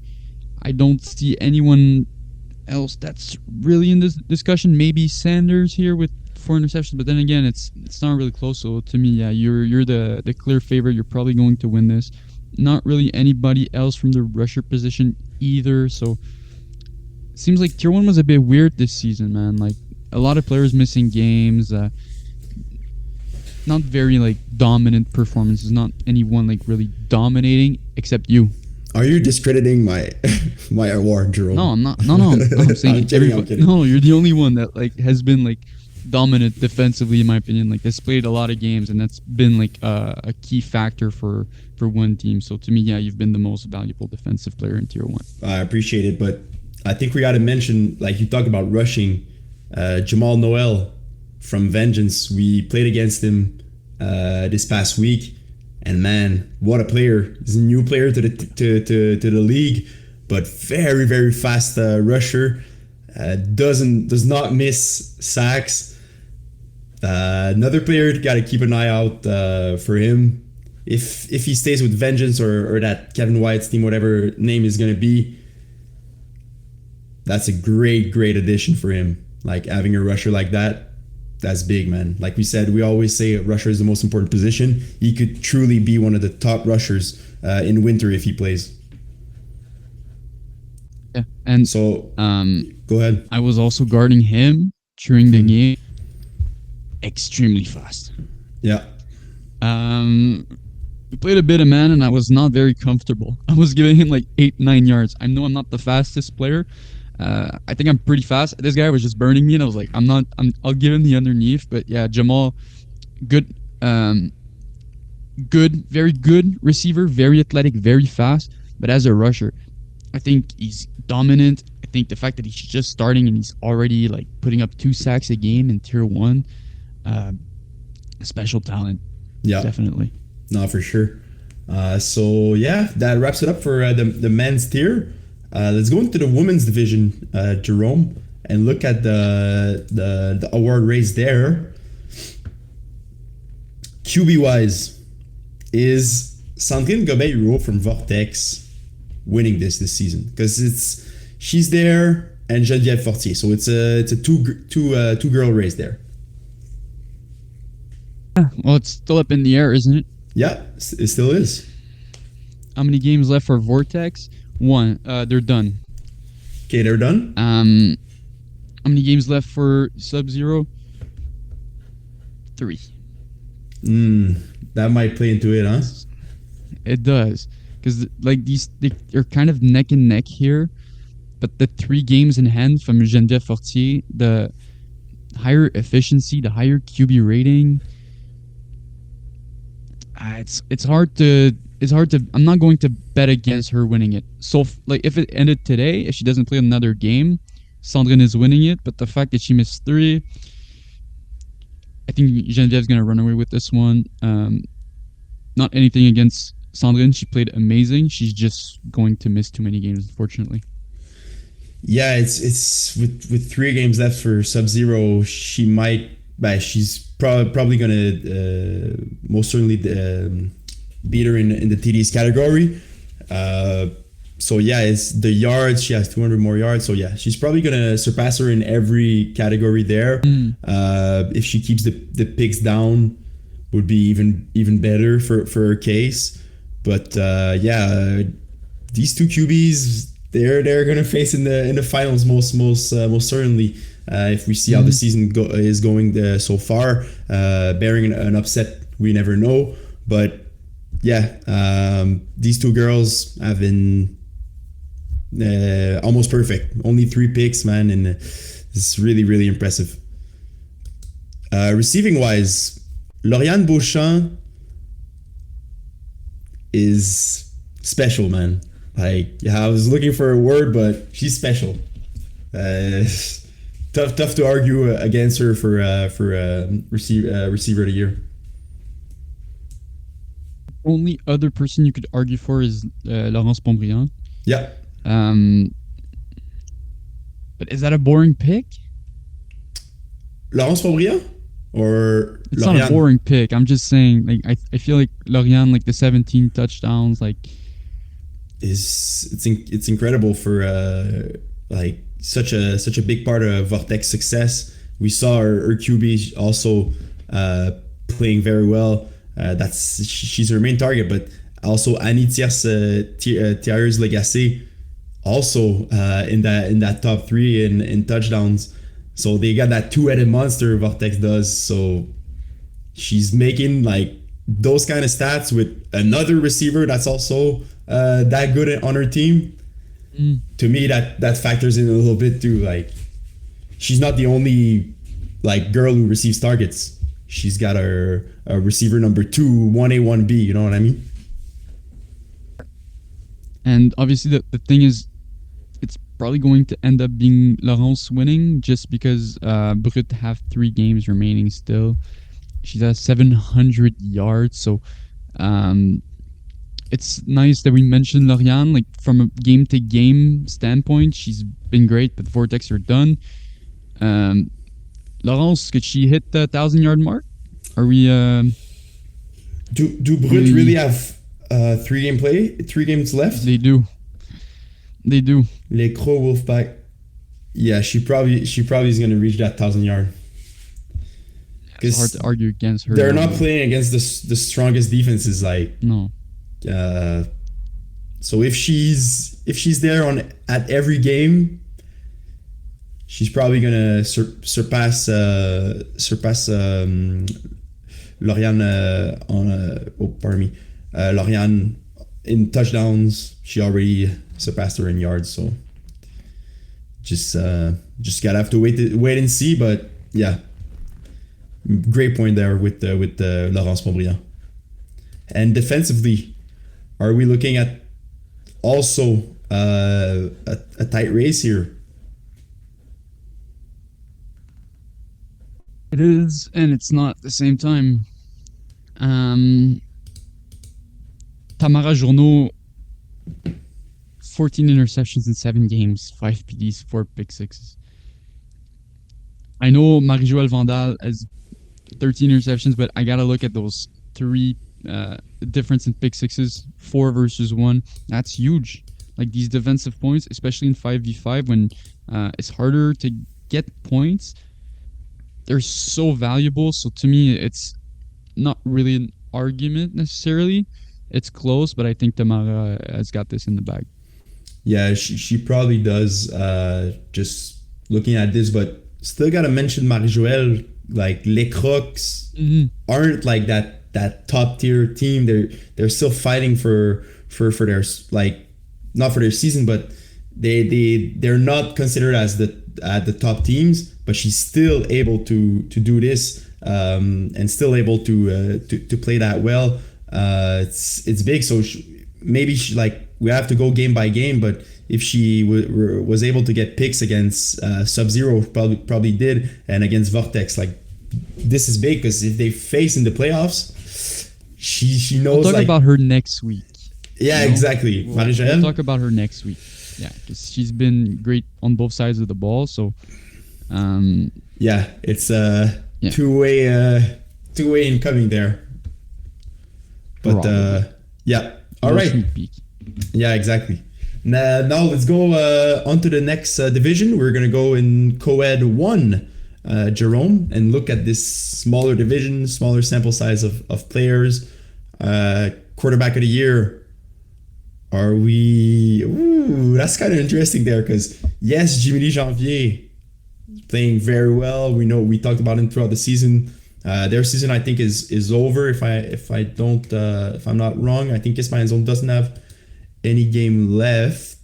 I don't see anyone else that's really in this discussion. Maybe Sanders here with 4 interceptions, but then again, it's not really close. So to me, yeah, you're the clear favorite. You're probably going to win this. Not really anybody else from the rusher position either. So seems like tier one was a bit weird this season, man. Like a lot of players missing games. Not very like dominant performances. Not anyone like really dominating except you. Are you discrediting my my award, No, Jerome? I'm not. No, no, no. I'm saying I'm kidding. I'm everybody. kidding. No, you're the only one that like has been like dominant defensively, in my opinion. Like has played a lot of games, and that's been like a key factor for one team. So to me, yeah, you've been the most valuable defensive player in tier one. I appreciate it, but I think we got to mention, like you talked about rushing, Jamal Noel from Vengeance. We played against him this past week, and man, what a player! He's a new player to the league, but very very fast rusher. Does not miss sacks. Another player, got to keep an eye out for him. If he stays with Vengeance or that Kevin White's team, whatever name is gonna be, that's a great addition for him. Like having a rusher like that, that's big, man. Like we said, we always say a rusher is the most important position. He could truly be one of the top rushers in winter if he plays. Yeah, and So go ahead. I was also guarding him during the game. Extremely fast. Yeah. We played a bit of man, and I was not very comfortable. I was giving him like 8-9 yards. I know I'm not the fastest player. I think I'm pretty fast. This guy was just burning me, and I was like, I'll give him the underneath. But yeah, Jamal, good, very good receiver, very athletic, very fast. But as a rusher, I think he's dominant. I think the fact that he's just starting and he's already like putting up 2 sacks a game in tier one, special talent. Yeah. Definitely. No, for sure. So yeah, that wraps it up for the men's tier. Let's go into the women's division, Jerome, and look at the award race there. QB wise, is Sandrine Gobet-Hureau from Vortex winning this season? Because she's there and Geneviève Fortier, so it's a two girl race there. Well, it's still up in the air, isn't it? Yeah, it still is. How many games left for Vortex? 1. They're done. Okay, they're done. How many games left for Sub-Zero? 3. That might play into it, huh? It does, because like they're kind of neck and neck here, but the 3 games in hand from Geneviève Fortier, the higher efficiency, the higher QB rating. It's hard to. I'm not going to bet against her winning it. So like if it ended today, if she doesn't play another game, Sandrine is winning it. But the fact that she missed 3, I think Genevieve's gonna run away with this one. Not anything against Sandrine, she played amazing. She's just going to miss too many games, unfortunately. Yeah, it's with 3 games left for Sub-Zero, she might. She's probably gonna most certainly beat her in the TDs category. So yeah, it's the yards. She has 200 more yards. So yeah, she's probably gonna surpass her in every category there. If she keeps the picks down, would be even better for her case. But yeah, these 2 QBs, they're gonna face in the finals most certainly. If we see how the season is going so far, bearing an upset, we never know. But yeah, these 2 girls have been almost perfect. Only 3 picks, man, and it's really impressive. Receiving wise, Lauriane Beauchamp is special, man. Like, yeah, I was looking for a word, but she's special. Tough to argue against her for receiver of the year. Only other person you could argue for is Laurence Pontbriand. Yeah. But is that a boring pick? Laurence Pontbriand or It's Lauriane? not a boring pick. I'm just saying, like I feel like Lauriane, like the 17 touchdowns, like it's incredible for like such a big part of Vortex success. We saw her QB also playing very well. She's her main target, but also Annie Thierry Lagacé also in that top three in touchdowns. So they got that two-headed monster Vortex does. So she's making like those kind of stats with another receiver that's also that good on her team. Mm. To me, that factors in a little bit too. Like she's not the only like girl who receives targets. She's got her a receiver number two, 1A, 1B. You know what I mean? And obviously, the thing is, it's probably going to end up being Laurence winning just because Brut have 3 games remaining still. She's at 700 yards, so um, it's nice that we mentioned Lauriane. Like from a game to game standpoint, she's been great, but Vortex are done. Um, Laurence, could she hit the 1,000 yard mark? Are we? Do Brut really have 3 games left? They do. They do. Les Crocs Wolfpack. Yeah, she probably is gonna reach that 1,000 yard. It's hard to argue against her. They're not playing against the strongest defenses. Like No. So if she's there on at every game, she's probably gonna surpass Lauriane on pardon me, Lauriane in touchdowns. She already surpassed her in yards. So just gotta have to wait and see. But yeah, great point there with Laurence Montbriand. And defensively, are we looking at also a tight race here? It is, and it's not at the same time. Tamara Journeau, 14 interceptions in 7 games, 5 PDs, 4 pick sixes. I know Marie-Joëlle Vandal has 13 interceptions, but I gotta look at those 3 difference in pick sixes, 4 versus 1. That's huge. Like these defensive points, especially in 5v5 when it's harder to get points, they're so valuable. So to me, it's not really an argument necessarily. It's close, but I think Tamara has got this in the bag. Yeah, she probably does. Just looking at this, but still gotta mention Marie-Joëlle. Like Les Crocs aren't like that top tier team. They're still fighting for their like not for their season, but they're not considered as the top teams. But she's still able to do this and still able to play that well. It's big. So maybe like we have to go game by game, but if she was able to get picks against Sub-Zero, probably did, and against Vortex, like this is big because if they face in the playoffs, she knows. We'll talk about her next week. Yeah, exactly. We'll talk about her next week. Yeah, because she's been great on both sides of the ball. So, yeah, it's two-way incoming there. But yeah, all right. Yeah, exactly. Now let's go on to the next division. We're gonna go in Co-Ed 1, Jerome, and look at this smaller division, smaller sample size of players. Quarterback of the year. Are we? Ooh, that's kind of interesting there because yes, Jimmy Janvier playing very well. We talked about him throughout the season. Their season, I think, is over. If I'm not wrong, I think Kiss My Zone doesn't have any game left.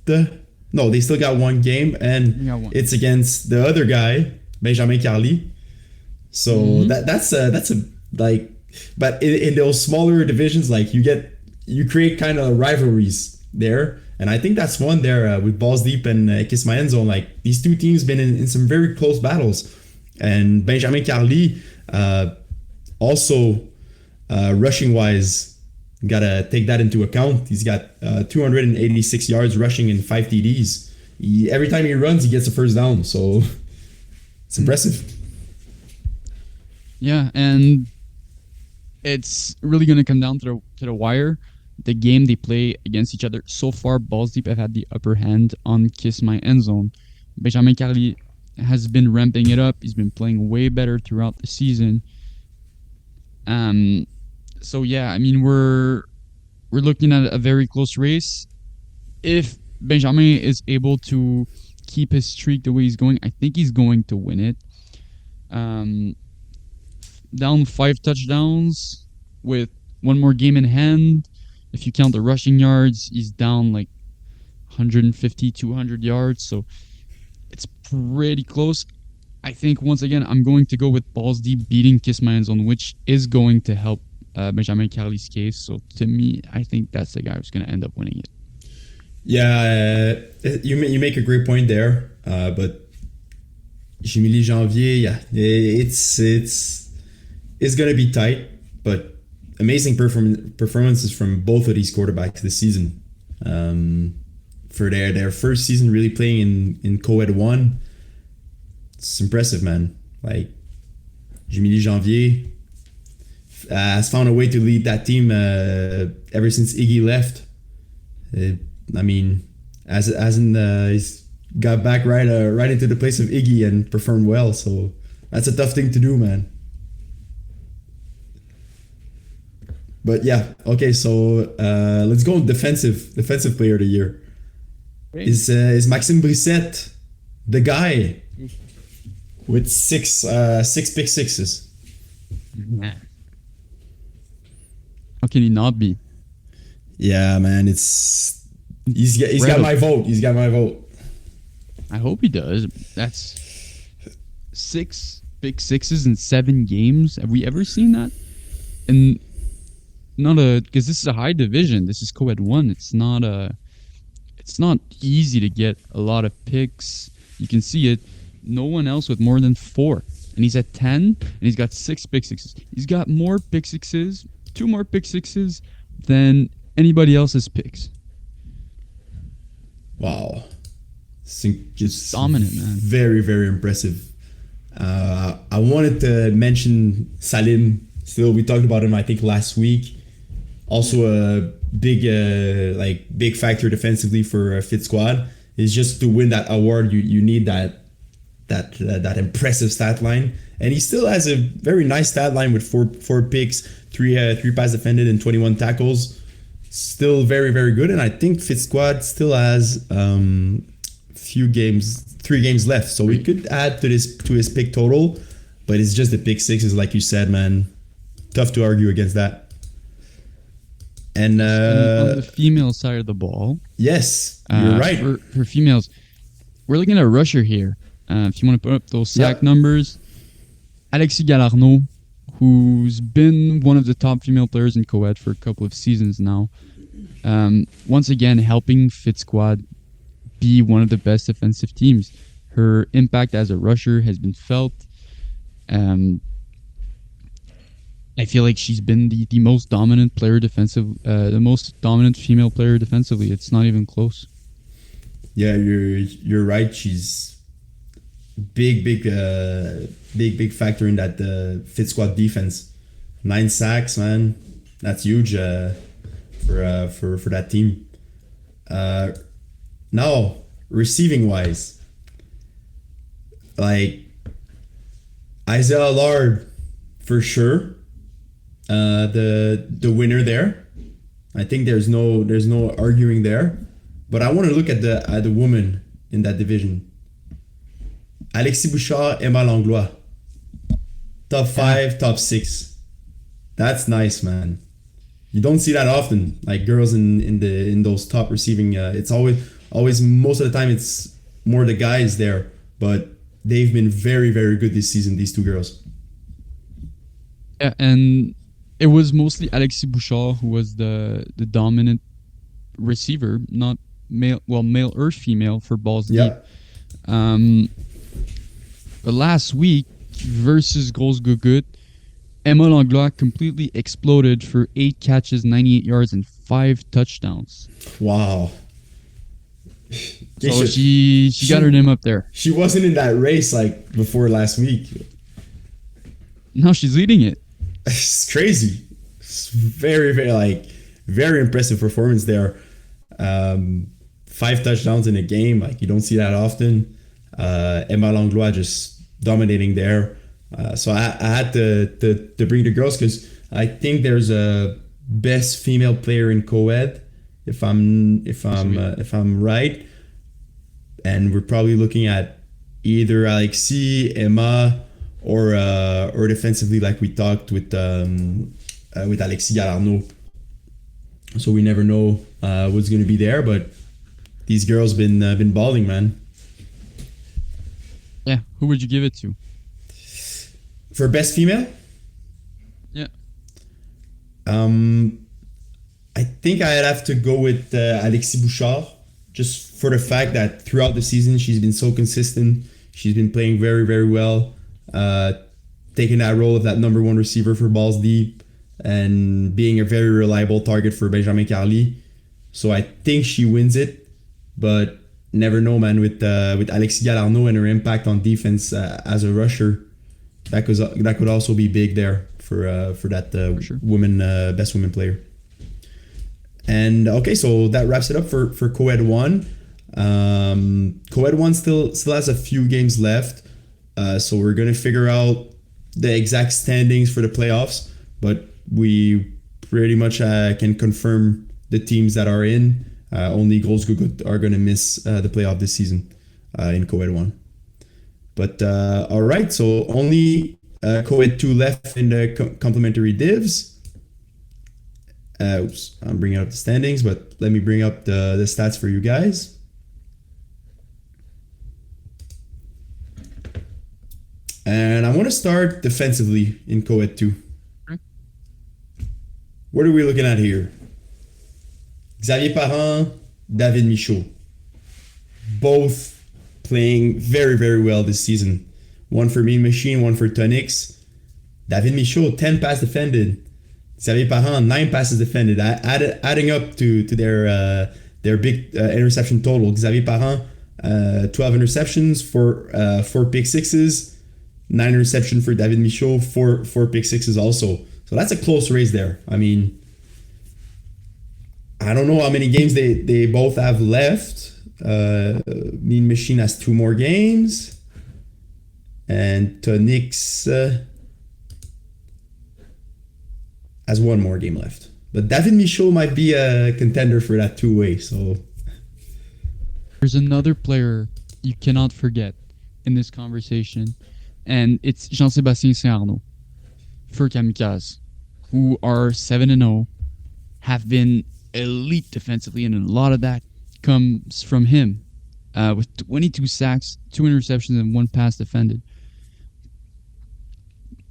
No, they still got 1 game, and it's against the other guy, Benjamin Carly. So that's a like, but in those smaller divisions, like you create kind of rivalries there, and I think that's one there with Balls Deep and Kiss My End Zone. Like these two teams been in some very close battles, and Benjamin Carly also rushing wise. Gotta take that into account. He's got 286 yards rushing and 5 TDs. Every time he runs, he gets a first down. So it's impressive. Yeah, and it's really gonna come down to the wire. The game they play against each other so far, Balls Deep have had the upper hand on Kiss My End Zone. Benjamin Carly has been ramping it up. He's been playing way better throughout the season. So yeah, I mean we're looking at a very close race. If Benjamin is able to keep his streak the way he's going, I think he's going to win it. Um, Down 5 touchdowns with one more game in hand. If you count the rushing yards, he's down like 150, 200 yards. So it's pretty close. I think once again, I'm going to go with balls deep beating Kiss My Hands On, which is going to help Benjamin Carly's case. So to me, I think that's the guy who's going to end up winning it. Yeah, you make a great point there, but Jimmy Janvier, yeah, it's gonna be tight, but amazing performances from both of these quarterbacks this season. For their first season really playing in co-ed 1, it's impressive, man. Like Jimmy Janvier has found a way to lead that team ever since Iggy left. I mean, he's got back right into the place of Iggy and performed well. So that's a tough thing to do, man. But yeah, okay. So let's go defensive player of the year. Great. Is Maxime Brissette the guy with six pick sixes? Yeah. How can he not be? Yeah, man. He's got my vote. He's got my vote. I hope he does. That's 6 pick sixes in 7 games. Have we ever seen that? And because this is a high division. This is co-ed 1. It's not easy to get a lot of picks. You can see it. No one else with more than 4. And he's at 10 and he's got 6 pick sixes. He's got more pick sixes, 2 more pick sixes than anybody else's picks. Wow. Just dominant, man. Very, very impressive. I wanted to mention Salim. Still, we talked about him, I think, last week. Also a big factor defensively for Fit Squad. Is just to win that award, you need that impressive stat line. And he still has a very nice stat line with four picks, three pass defended, and 21 tackles. Still very, very good. And I think Fit Squad still has 3 games left. So we could add to his pick total, but it's just the pick sixes, like you said, man. Tough to argue against that. And on the female side of the ball, yes, you're right. For females, we're looking at a rusher here. If you want to put up those sack numbers, Alexis Galarno, who's been one of the top female players in co-ed for a couple of seasons now. Once again, helping Fit Squad be one of the best defensive teams. Her impact as a rusher has been felt. I feel like she's been the most dominant player the most dominant female player defensively. It's not even close. Yeah, you're right. She's big factor in that Fit Squad defense. 9 sacks, man. That's huge for that team. Now, receiving wise, like Isaiah Allard for sure. The winner there. I think there's no arguing there. But I want to look at the woman in that division. Alexis Bouchard, Emma Langlois. Top 5, top 6. That's nice, man. You don't see that often. Like girls in those top receiving. It's always most of the time it's more the guys there. But they've been very, very good this season. These 2 girls. Yeah, and it was mostly Alexis Bouchard who was the dominant receiver, not male or female for balls deep. But last week versus Grosse Gugut, Emma Langlois completely exploded for 8 catches, 98 yards, and 5 touchdowns. Wow. So she got her name up there. She wasn't in that race like before last week. Now she's leading it. It's crazy. It's very, very impressive performance there. 5 touchdowns in a game, like you don't see that often. Emma Langlois just dominating there. So I had to bring the girls because I think there's a best female player in co-ed Yes, we are. if I'm right, and we're probably looking at either Alexis, Emma, or defensively like we talked with Alexis Galarno. So we never know what's going to be there, but these girls been balling, man. Yeah, who would you give it to? For best female, Yeah. um, I think I'd have to go with Alexis Bouchard, just for the fact that throughout the season she's been so consistent. She's been playing very, very well, uh, taking that role of that number one receiver for balls deep, and being a very reliable target for Benjamin Carly. So I think she wins it, but never know, man. With Alexis Galarno and her impact on defense as a rusher, that could also be big there for that For sure. woman best women player. And okay, so that wraps it up for co-ed 1. Co-ed 1 still has a few games left, so we're gonna figure out the exact standings for the playoffs, but we pretty much can confirm the teams that are in. Only Großgugut are gonna miss the playoff this season in co-ed 1. But all right, so only co-ed 2 left in the complementary divs. Oops, I'm bringing up the standings, but let me bring up the stats for you guys. And I want to start defensively in co-ed 2. Okay. What are we looking at here? Xavier Parent, David Michaud. Both playing very, very well this season. One for Mean Machine, one for Tonix. David Michaud, 10 pass defended. Xavier Parent, 9 passes defended. Adding up to their big interception total. Xavier Parent, 12 interceptions for 4 pick sixes. 9 interception for David Michaud, 4 pick sixes also. So that's a close race there. I mean, I don't know how many games they both have left. Mean Machine has 2 more games. And Tonix has 1 more game left. But David Michaud might be a contender for that 2-way. So There's another player you cannot forget in this conversation, and it's Jean-Sébastien Saint-Arnaud for Kamikaze, who are 7-0, have been elite defensively, and a lot of that comes from him, with 22 sacks, 2 interceptions, and 1 pass defended.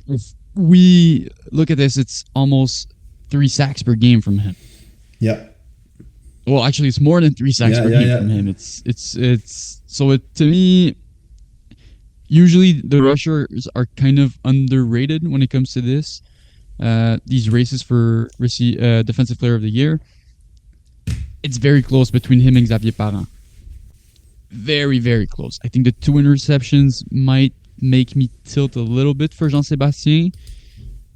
If we look at this, it's almost 3 sacks per game from him. yeah. Well, actually, it's more than 3 sacks per game from him. It's so to me, usually the rushers are kind of underrated when it comes to this. These races for defensive player of the year. It's very close between him and Xavier Parent. Very, very close. I think the 2 interceptions might make me tilt a little bit for Jean-Sébastien.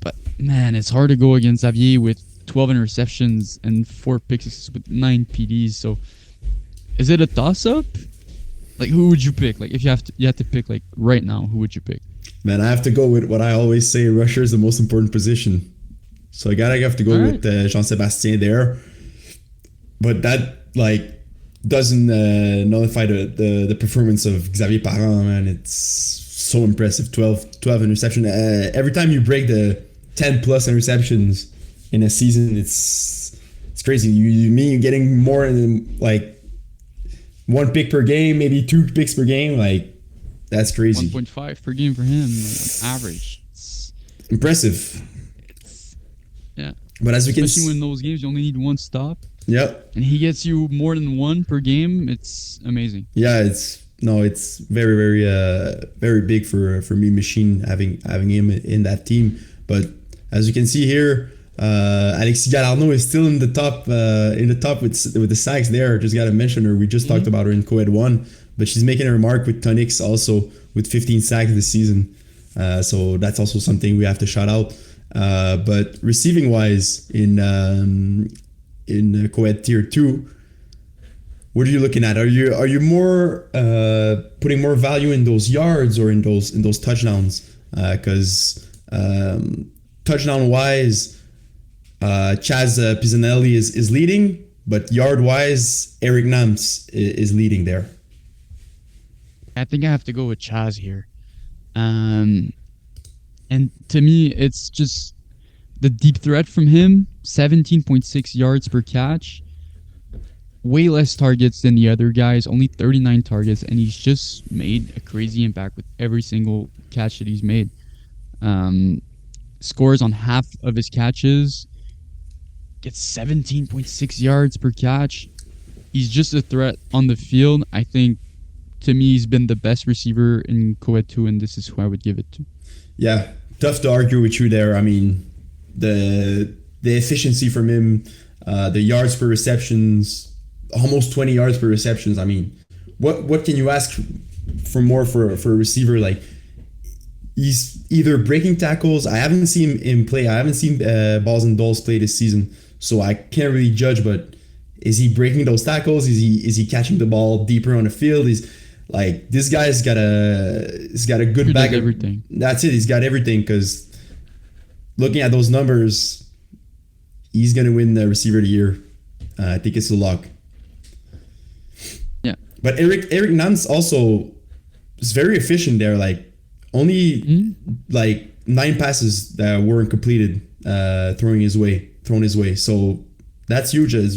But man, it's hard to go against Xavier with 12 interceptions and 4 picks with 9 PDs. So is it a toss-up? Like, who would you pick? Like, if you had to pick like right now, who would you pick? Man, I have to go with what I always say: rusher is the most important position. So I gotta have to go with Jean-Sébastien there. But that doesn't nullify the performance of Xavier Parent, man. It's so impressive. 12 interception. Every time you break the 10 plus interceptions in a season, it's crazy. You mean you're getting more than 1 pick per game, maybe 2 picks per game. That's crazy. 1.5 per game for him, average. It's impressive. Yeah. But as we can especially when those games you only need 1 stop. Yep. And he gets you more than 1 per game. It's amazing. Yeah, it's very, very very big for Mean Machine having him in that team. But as you can see here, Alexis Galarno is still in the top with the sacks there. Just gotta mention her. We just talked about her in co-ed 1, but she's making her mark with Tonix also with 15 sacks this season. So that's also something we have to shout out. But receiving wise in co-ed tier 2, what are you looking at? Are you more putting more value in those yards or in those touchdowns? Because touchdown wise, Chaz Pisanelli is leading But yard wise, Eric Nams is leading there. I think I have to go with Chaz here. Um, and to me, it's just the deep threat from him, 17.6 yards per catch, way less targets than the other guys, only 39 targets, and he's just made a crazy impact with every single catch that he's made. Um, Scores on half of his catches, gets 17.6 yards per catch. He's just a threat on the field. I think, to me, he's been the best receiver in Co-Ed 2, and this is who I would give it to. Yeah, tough to argue with you there. I mean, the efficiency from him, the yards per receptions, almost 20 yards per receptions. I mean, what can you ask for more for a receiver? Like, he's either breaking tackles. I haven't seen him play. I haven't seen Balls and Dolls play this season, so I can't really judge. But is he breaking those tackles? Is he catching the ball deeper on the field? Like, this guy's got a good He back. does everything. That's it. He's got everything. Because looking at those numbers, he's gonna win the receiver of the year. I think it's a lock. Yeah. But Eric Nance also is very efficient there. Like, only like 9 passes that weren't completed, thrown his way. So that's huge. It's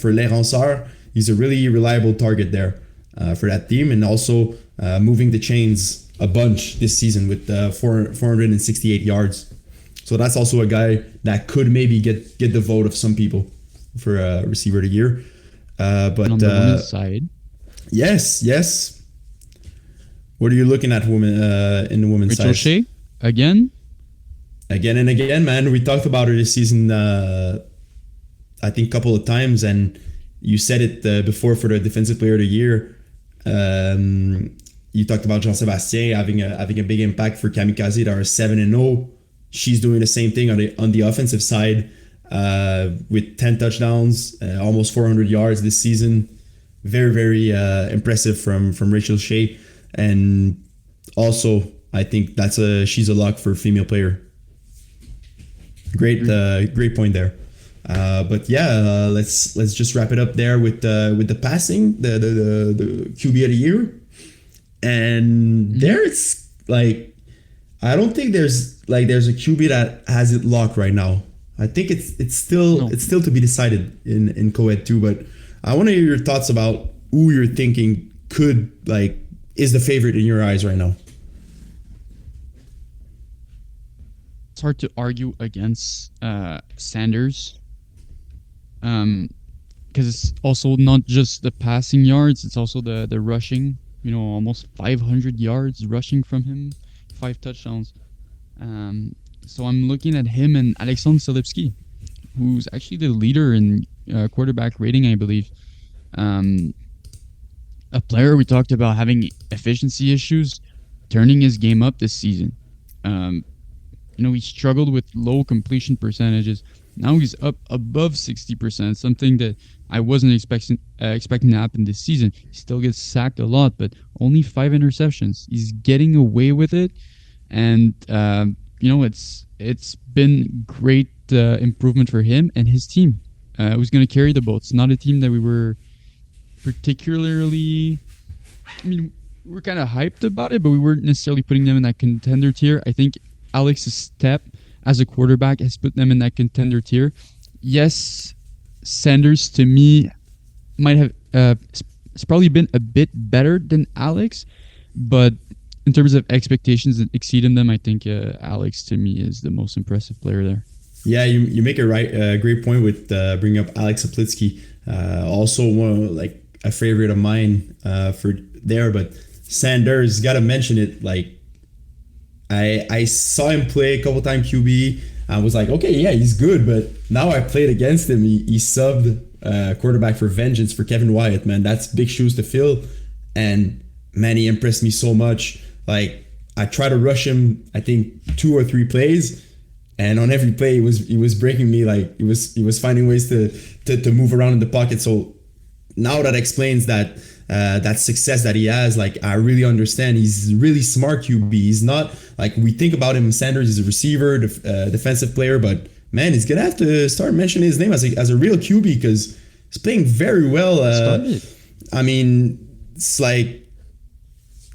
for L'Héranceur, he's a really reliable target there for that team, and also moving the chains a bunch this season with 468 yards. So that's also a guy that could maybe get the vote of some people for receiver of the year. But And on the women's side, yes. What are you looking at, women in the women's Rachel side? Shea, again. Again and again, man. We talked about her this season, I think, a couple of times, and you said it before for the defensive player of the year. You talked about Jean-Sébastien having a big impact for Kamikaze that are 7-0. She's doing the same thing on the offensive side with 10 touchdowns, almost 400 yards this season. Very, very impressive from Rachel Shea. And also, I think she's a lock for female player. Great point there. But yeah, let's just wrap it up there with the passing, the QB of the year. And there it's like, I don't think there's a QB that has it locked right now. I think it's still to be decided in Co-Ed 2, but I want to hear your thoughts about who you're thinking is the favorite in your eyes right now. It's hard to argue against Sanders, because it's also not just the passing yards; it's also the rushing. Almost 500 yards rushing from him, 5 touchdowns. So I'm looking at him and Alexandre Solipsky, who's actually the leader in quarterback rating, I believe. A player we talked about having efficiency issues, turning his game up this season. He struggled with low completion percentages. Now he's up above 60%, something that I wasn't expecting to happen this season. He still gets sacked a lot, but only 5 interceptions. He's getting away with it, and it's been great improvement for him and his team. Who's going to carry the boat? It's not a team that we were particularly. We're kind of hyped about it, but we weren't necessarily putting them in that contender tier. I think Alex's step as a quarterback has put them in that contender tier. Yes, Sanders to me might have it's probably been a bit better than Alex, but in terms of expectations that exceeding them, I think Alex to me is the most impressive player there. Yeah, you make a great point with bringing up Alex Saplitsky. Also one a favorite of mine for there, but Sanders, gotta mention it. Like, I saw him play a couple times QB. I was like, okay, yeah, he's good. But now I played against him. He subbed quarterback for Vengeance for Kevin Wyatt. Man, that's big shoes to fill. And man, he impressed me so much. Like, I tried to rush him, I think 2 or 3 plays, and on every play he was breaking me. Like, he was finding ways to move around in the pocket. So now that explains that success that he has. Like, I really understand. He's really smart QB. He's not like we think about him. Sanders is a receiver, defensive player, but man, he's gonna have to start mentioning his name as a real QB, because He's playing very well. Started. I mean, it's like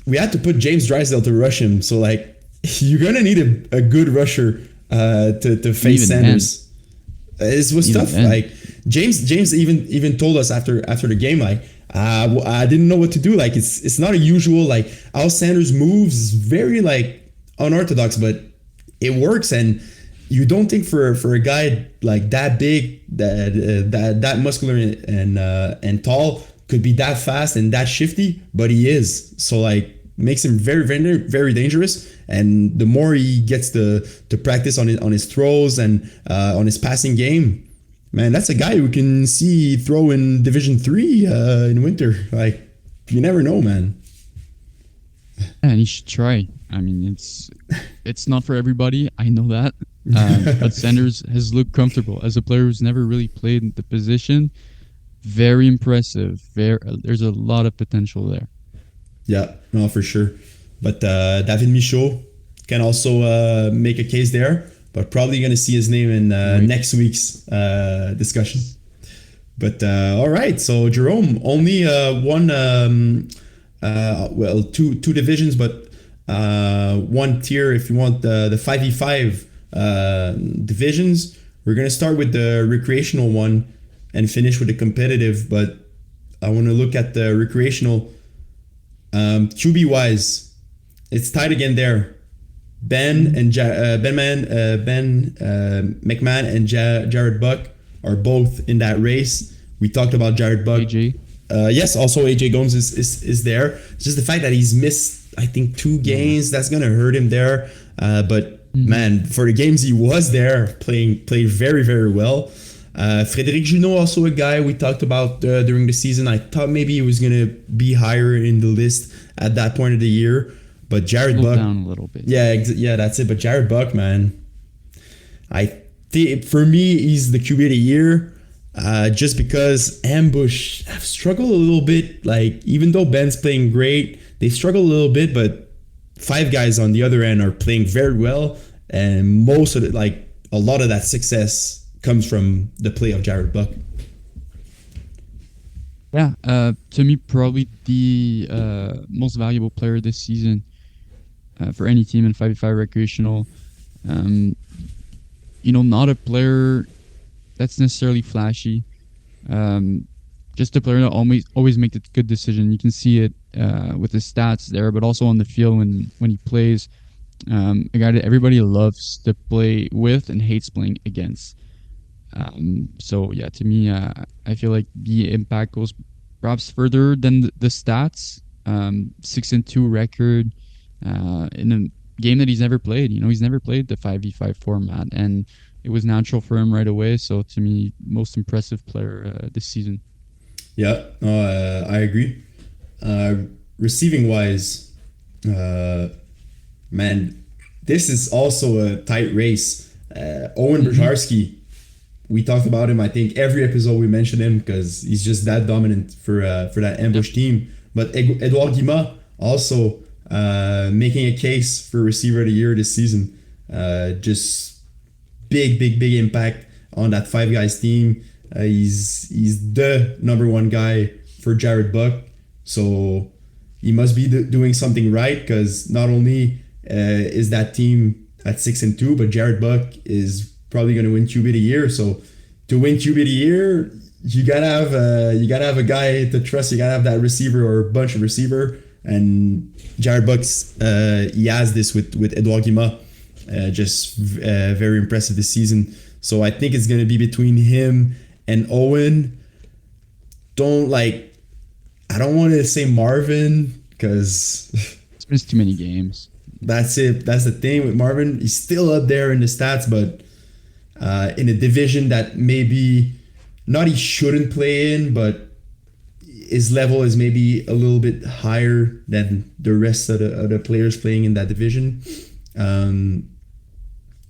we had to put James Drysdale to rush him. So like you're gonna need a good rusher to face Even Sanders. It was Even tough. then. Like James even told us after the game, like I didn't know what to do. Like it's not a usual like Al Sanders moves very like unorthodox, but it works. And you don't think for a guy like that big, that muscular and tall could be that fast and that shifty, but he is. So like makes him very very very dangerous. And the more he gets to practice on his throws and on his passing game, man, that's a guy who can see throw in Division 3 in winter. Like you never know, man. And he should try. I mean, it's not for everybody. I know that. But Sanders has looked comfortable as a player who's never really played the position. Very impressive. There's a lot of potential there. Yeah, no, for sure. But David Michaud can also make a case there, but probably going to see his name in next week's discussion. But all right, so Jerome, only two divisions, but one tier if you want the 5v5 divisions. We're going to start with the recreational one and finish with the competitive, but I want to look at the recreational. QB wise, it's tight again there. Ben McMahon and Jared Buck are both in that race. We talked about Jared Buck. AJ. Yes, also AJ Gomes is there. It's just the fact that he's missed, I think, 2 games. That's gonna hurt him there. But man, for the games he was there, played very very well. Frédéric Junot, also a guy we talked about during the season. I thought maybe he was going to be higher in the list at that point of the year. But Jared Buck... down a little bit. Yeah, that's it. But Jared Buck, man, I think for me, he's the QB of the year just because Ambush have struggled a little bit. Like, even though Ben's playing great, they struggle a little bit, but 5 guys on the other end are playing very well. And most of it, like, a lot of that success comes from the play of Jared Buck. Yeah, to me, probably the most valuable player this season for any team in 5v5 recreational. Not a player that's necessarily flashy. Just a player that always makes a good decision. You can see it with his stats there, but also on the field when he plays. A guy that everybody loves to play with and hates playing against. So yeah, to me, I feel like the impact goes perhaps further than the stats. 6-2 record in a game that he's never played. He's never played the 5v5 format, and it was natural for him right away. So to me, most impressive player this season. Yeah, I agree. Receiving wise, man, this is also a tight race. Owen Brzarski. We talked about him, I think, every episode we mentioned him because he's just that dominant for that ambush team. But Edouard Guimard also making a case for receiver of the year this season. Just big impact on that 5 guys team. He's the number 1 guy for Jared Buck. So he must be doing something right because not only is that team at 6-2, but Jared Buck is probably going to win QB of the year. So to win QB of the year, you gotta have a guy to trust. You gotta have that receiver or a bunch of receiver. And Jared Buck's he has this with Edouard Guimard, just very impressive this season. So I think it's going to be between him and Owen. I don't want to say Marvin because It's missed too many games. That's it. That's the thing with Marvin. He's still up there in the stats, but in a division that maybe not he shouldn't play in, but his level is maybe a little bit higher than the rest of the players playing in that division.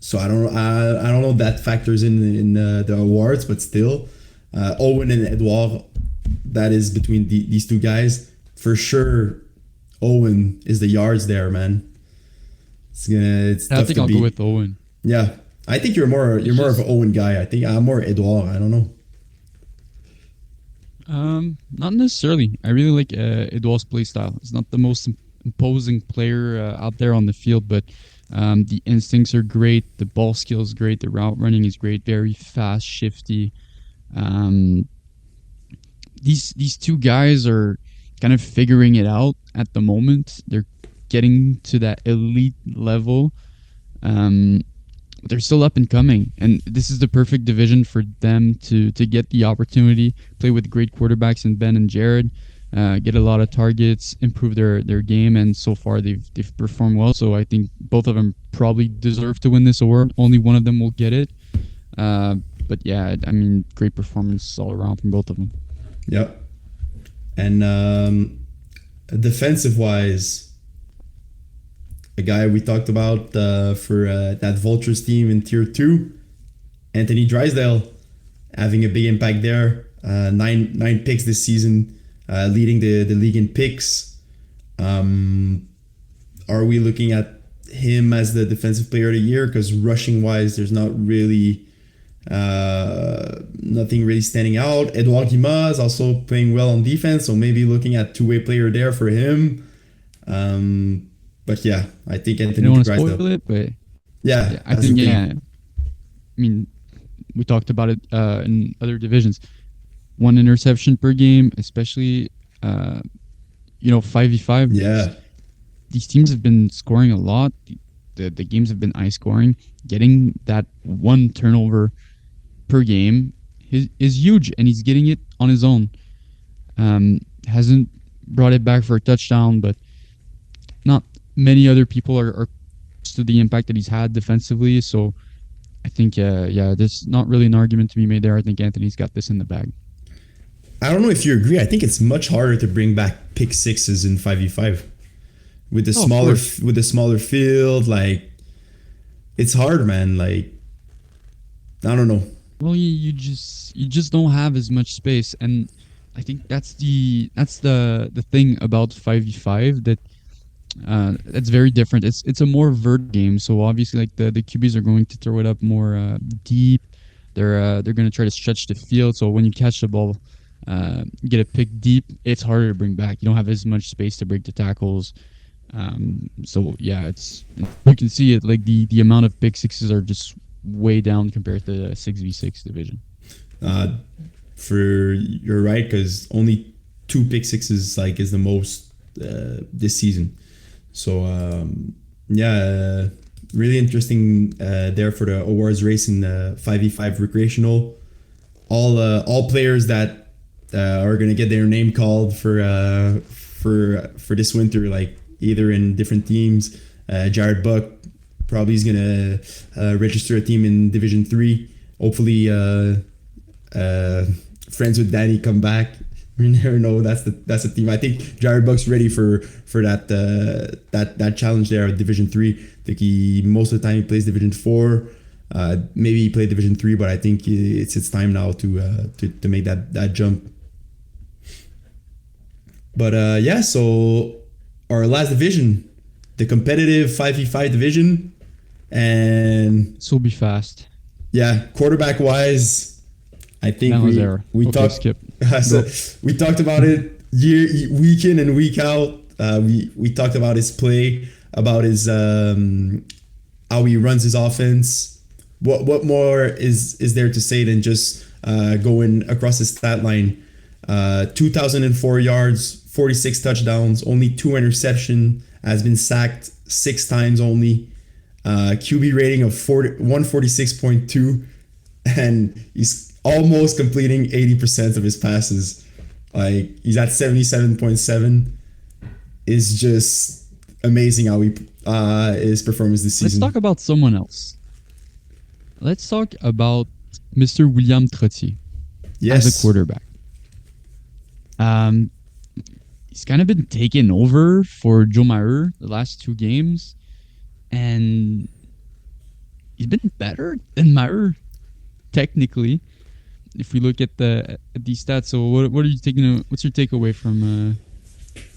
So I don't know if that factors in the awards, but still, Owen and Edouard, that is between these 2 guys for sure. Owen is the yards there, man. It's tough I think to I'll beat. go with Owen. Yeah, I think you're more of an Owen guy. I think I'm more Edouard. I don't know. Not necessarily. I really like Edouard's play style. It's not the most imposing player out there on the field, but the instincts are great. The ball skill is great. The route running is great. Very fast, shifty. Um, these two guys are kind of figuring it out at the moment. They're getting to that elite level. Um, they're still up and coming, and this is the perfect division for them to get the opportunity, play with great quarterbacks in Ben and Jared, get a lot of targets, improve their game, and so far they've performed well. So I think both of them probably deserve to win this award. Only one of them will get it. Uh, but yeah, I mean, great performance all around from both of them. Yep. And defensive wise, a guy we talked about for that Vultures team in Tier 2, Anthony Drysdale, having a big impact there. Nine picks this season, leading the league in picks. Are we looking at him as the defensive player of the year? Because rushing wise, there's not really nothing really standing out. Edouard Guimard is also playing well on defense, so maybe looking at two-way player there for him. But yeah, I think I Anthony don't want to Drysdale. spoil it, but Yeah, I that's think the thing. yeah. I mean, we talked about it in other divisions. One interception per game, especially 5v5. Yeah, These teams have been scoring a lot. The games have been high scoring. Getting that one turnover per game is huge, and he's getting it on his own. Hasn't brought it back for a touchdown, but not many other people are close to the impact that he's had defensively. So I think, there's not really an argument to be made there. I think Anthony's got this in the bag. I don't know if you agree. I think it's much harder to bring back pick sixes in 5v5 with the Oh, of smaller course. with the smaller field. Like, it's hard, man. Like, I don't know. Well, you just don't have as much space, and I think that's the thing about 5v5 that's very different. It's a more vert game, so obviously like the QBs are going to throw it up more deep. They're going to try to stretch the field. So when you catch the ball, get a pick deep, it's harder to bring back. You don't have as much space to break the tackles. So yeah, it's you can see it like the amount of pick sixes are just way down compared to the 6v6 division. Uh, you're right, because only two pick sixes like is the most this season. So yeah, really interesting there for the awards race in the 5v5 recreational. All players that are gonna get their name called for this winter, like either in different teams. Jared Buck probably is gonna register a team in Division 3. Hopefully, friends with Danny come back. We never know. That's the team. I think Jared Buck's ready for that challenge there at Division 3. I think most of the time he plays Division 4. Maybe he played Division 3, but I think it's time now to make that jump. But yeah, so our last division, the competitive 5v5 division, and So be fast. yeah, quarterback wise, I think That was error. we Okay, talked skip. so we talked about it week in and week out. We talked about his play, about his how he runs his offense. What more is there to say than just going across his stat line? 2,004 yards, 46 touchdowns, only 2 interceptions, has been sacked 6 times only. QB rating of 146.2, and he's almost completing 80% of his passes. Like, he's at 77.7. Is just amazing how his performance this Let's season. talk about someone else. Let's talk about Mr. William Trottier Yes, as a quarterback. He's kind of been taken over for Joe Maher the last 2 games, and he's been better than Maher technically. If we look at these stats, so what are you taking? What's your takeaway from?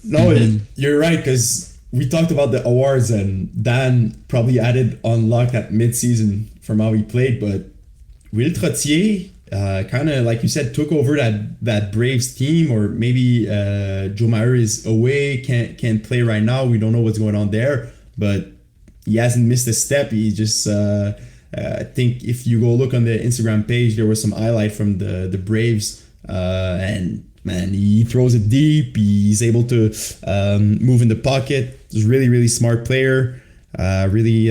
No, him? you're right, because we talked about the awards and Dan probably added on luck at mid-season from how he played, but Will Trottier kind of like you said, took over that Braves team, or maybe Joe Mauer is away, can't play right now. We don't know what's going on there, but he hasn't missed a step. He just I think if you go look on the Instagram page, there was some highlight from the Braves, and man, he throws it deep. He's able to move in the pocket. He's a really smart player. Really.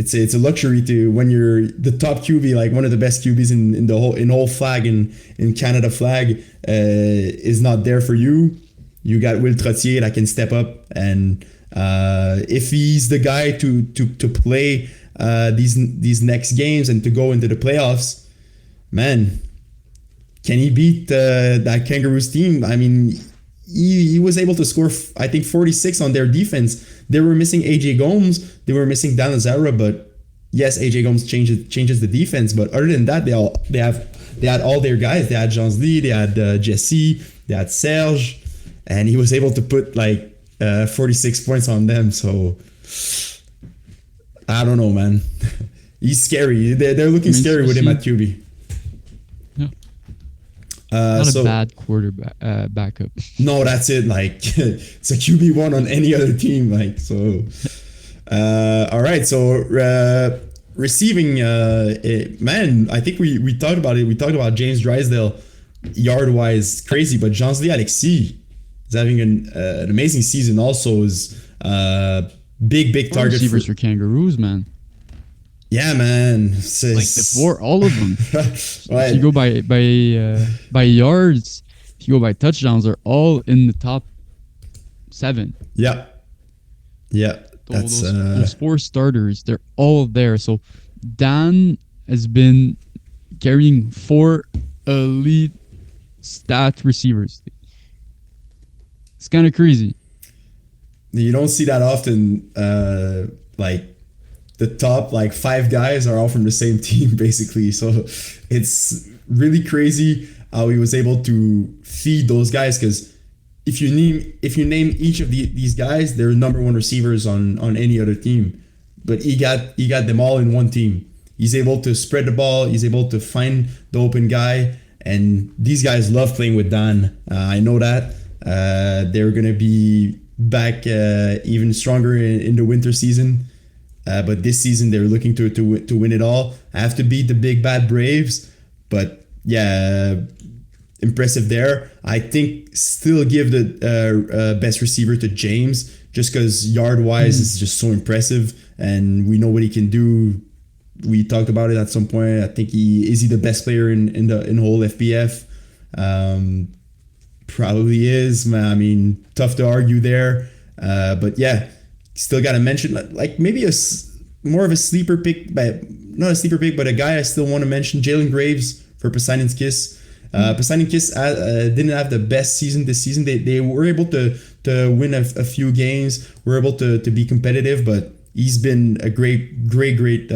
It's a luxury to, when you're the top QB, like one of the best QBs in the whole flag, in Canada flag, is not there for you. You got Will Trottier that can step up, and if he's the guy to play these next games and to go into the playoffs, man, can he beat that Kangaroos team? I mean, he was able to score, I think, 46 on their defense. They were missing AJ Gomes, they were missing Dan Lazara, but yes, AJ Gomes changes the defense. But other than that, they had all their guys. They had Jean Lee, they had Jesse, they had Serge, and he was able to put like 46 points on them. So I don't know, man. He's scary. They're looking scary with him at QB. Not a bad quarterback backup. No, that's it. Like, it's a QB1 on any other team. Like, so. All right. So receiving, man, I think we talked about it. We talked about James Drysdale, yard wise, crazy, but Jean-Louis Alexis is having an amazing season. Also, is big target. Receivers for Kangaroos, man. Yeah, man. Like before, all of them. If you go by yards, if you go by touchdowns, they're all in the top 7. Yeah. Those 4 starters, they're all there. So Dan has been carrying 4 elite stat receivers. It's kind of crazy. You don't see that often. Like, the top like 5 guys are all from the same team, basically. So it's really crazy how he was able to feed those guys, because if you name each of these guys, they're number 1 receivers on any other team. But he got them all in one team. He's able to spread the ball. He's able to find the open guy, and these guys love playing with Dan. I know that they're gonna be back even stronger in the winter season. But this season they're looking to win it all. I have to beat the big bad Braves, but yeah, impressive there. I think still give the best receiver to James, just because yard wise is just so impressive, and we know what he can do. We talked about it at some point. I think he the best player in the whole FBF. Probably is, man. I mean, tough to argue there. But yeah. Still got to mention, like maybe more of a sleeper pick, but not a sleeper pick, but a guy I still want to mention, Jalen Graves for Poseidon's Kiss. Poseidon's Kiss didn't have the best season this season. They were able to win a few games, were able to be competitive, but he's been a great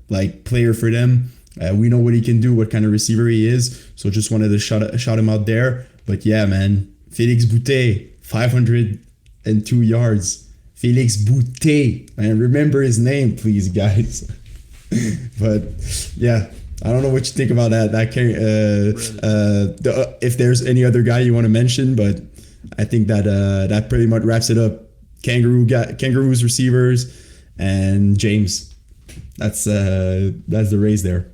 like player for them. We know what he can do, what kind of receiver he is. So just wanted to shout him out there. But yeah, man, Félix Boutet, 502 yards. Félix Boutet, man, remember his name, please, guys. But yeah, I don't know what you think about that. If there's any other guy you want to mention, but I think that pretty much wraps it up. Kangaroos receivers and James. That's the race there.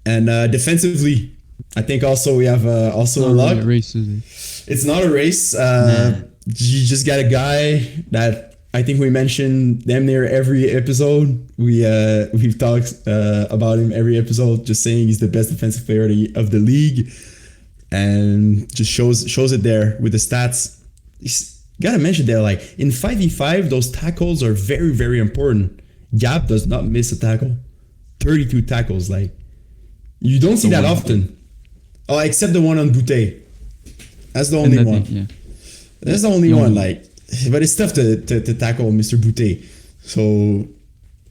And defensively, I think also we have also a lot. It's not a race. You just got a guy that I think we mention damn near every episode. We've talked about him every episode, just saying he's the best defensive player of the league, and just shows it there with the stats. Gotta mention there, like in 5v5, those tackles are very, very important. Gap does not miss a tackle. 32 tackles, like you don't see that often. Oh, except the one on Boutet. That's the only one. Yeah. That's the only one, like, but it's tough to tackle Mr. Boutet. So,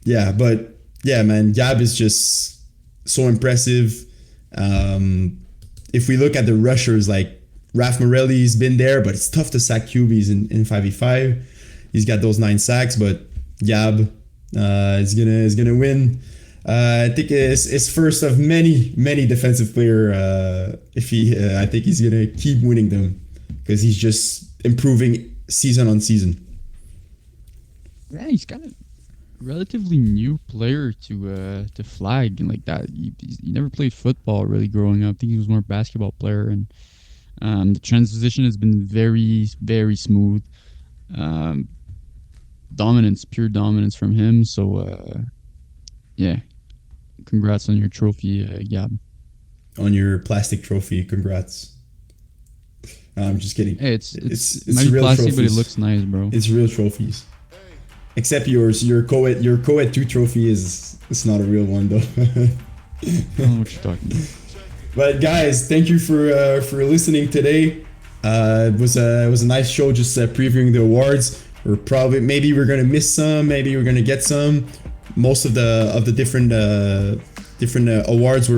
yeah, but yeah, man, Gab is just so impressive. If we look at the rushers, like Raf Morelli's been there, but it's tough to sack QBs in 5v5. He's got those 9 sacks, but Gab is gonna win. I think it's first of many defensive player. If he, I think he's gonna keep winning them because he's just improving season on season. Yeah, he's kind of relatively new player to flag and like that. He never played football really growing up. I think he was more a basketball player, and the transition has been very smooth. Um, Dominance, pure dominance from him. So yeah, congrats on your trophy, Gab. On your plastic trophy, congrats. I'm just kidding. Hey, it It's might be real plastic, trophies. but it looks nice, bro. It's real trophies. Except yours, your co-ed 2 trophy is it's not a real one though. I don't know what you're talking about. But guys, thank you for listening today. It was a nice show, just previewing the awards. Maybe we're gonna miss some, maybe we're gonna get some. Most of the different awards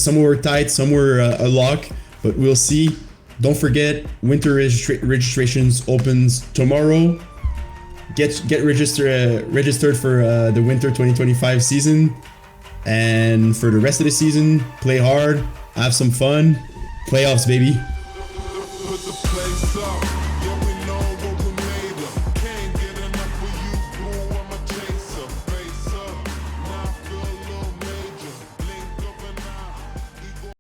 some were tight, some were a lock, but we'll see. Don't forget, winter registrations opens tomorrow. Get registered for the winter 2025 season, and for the rest of the season, play hard, have some fun, playoffs, baby. Put the place up.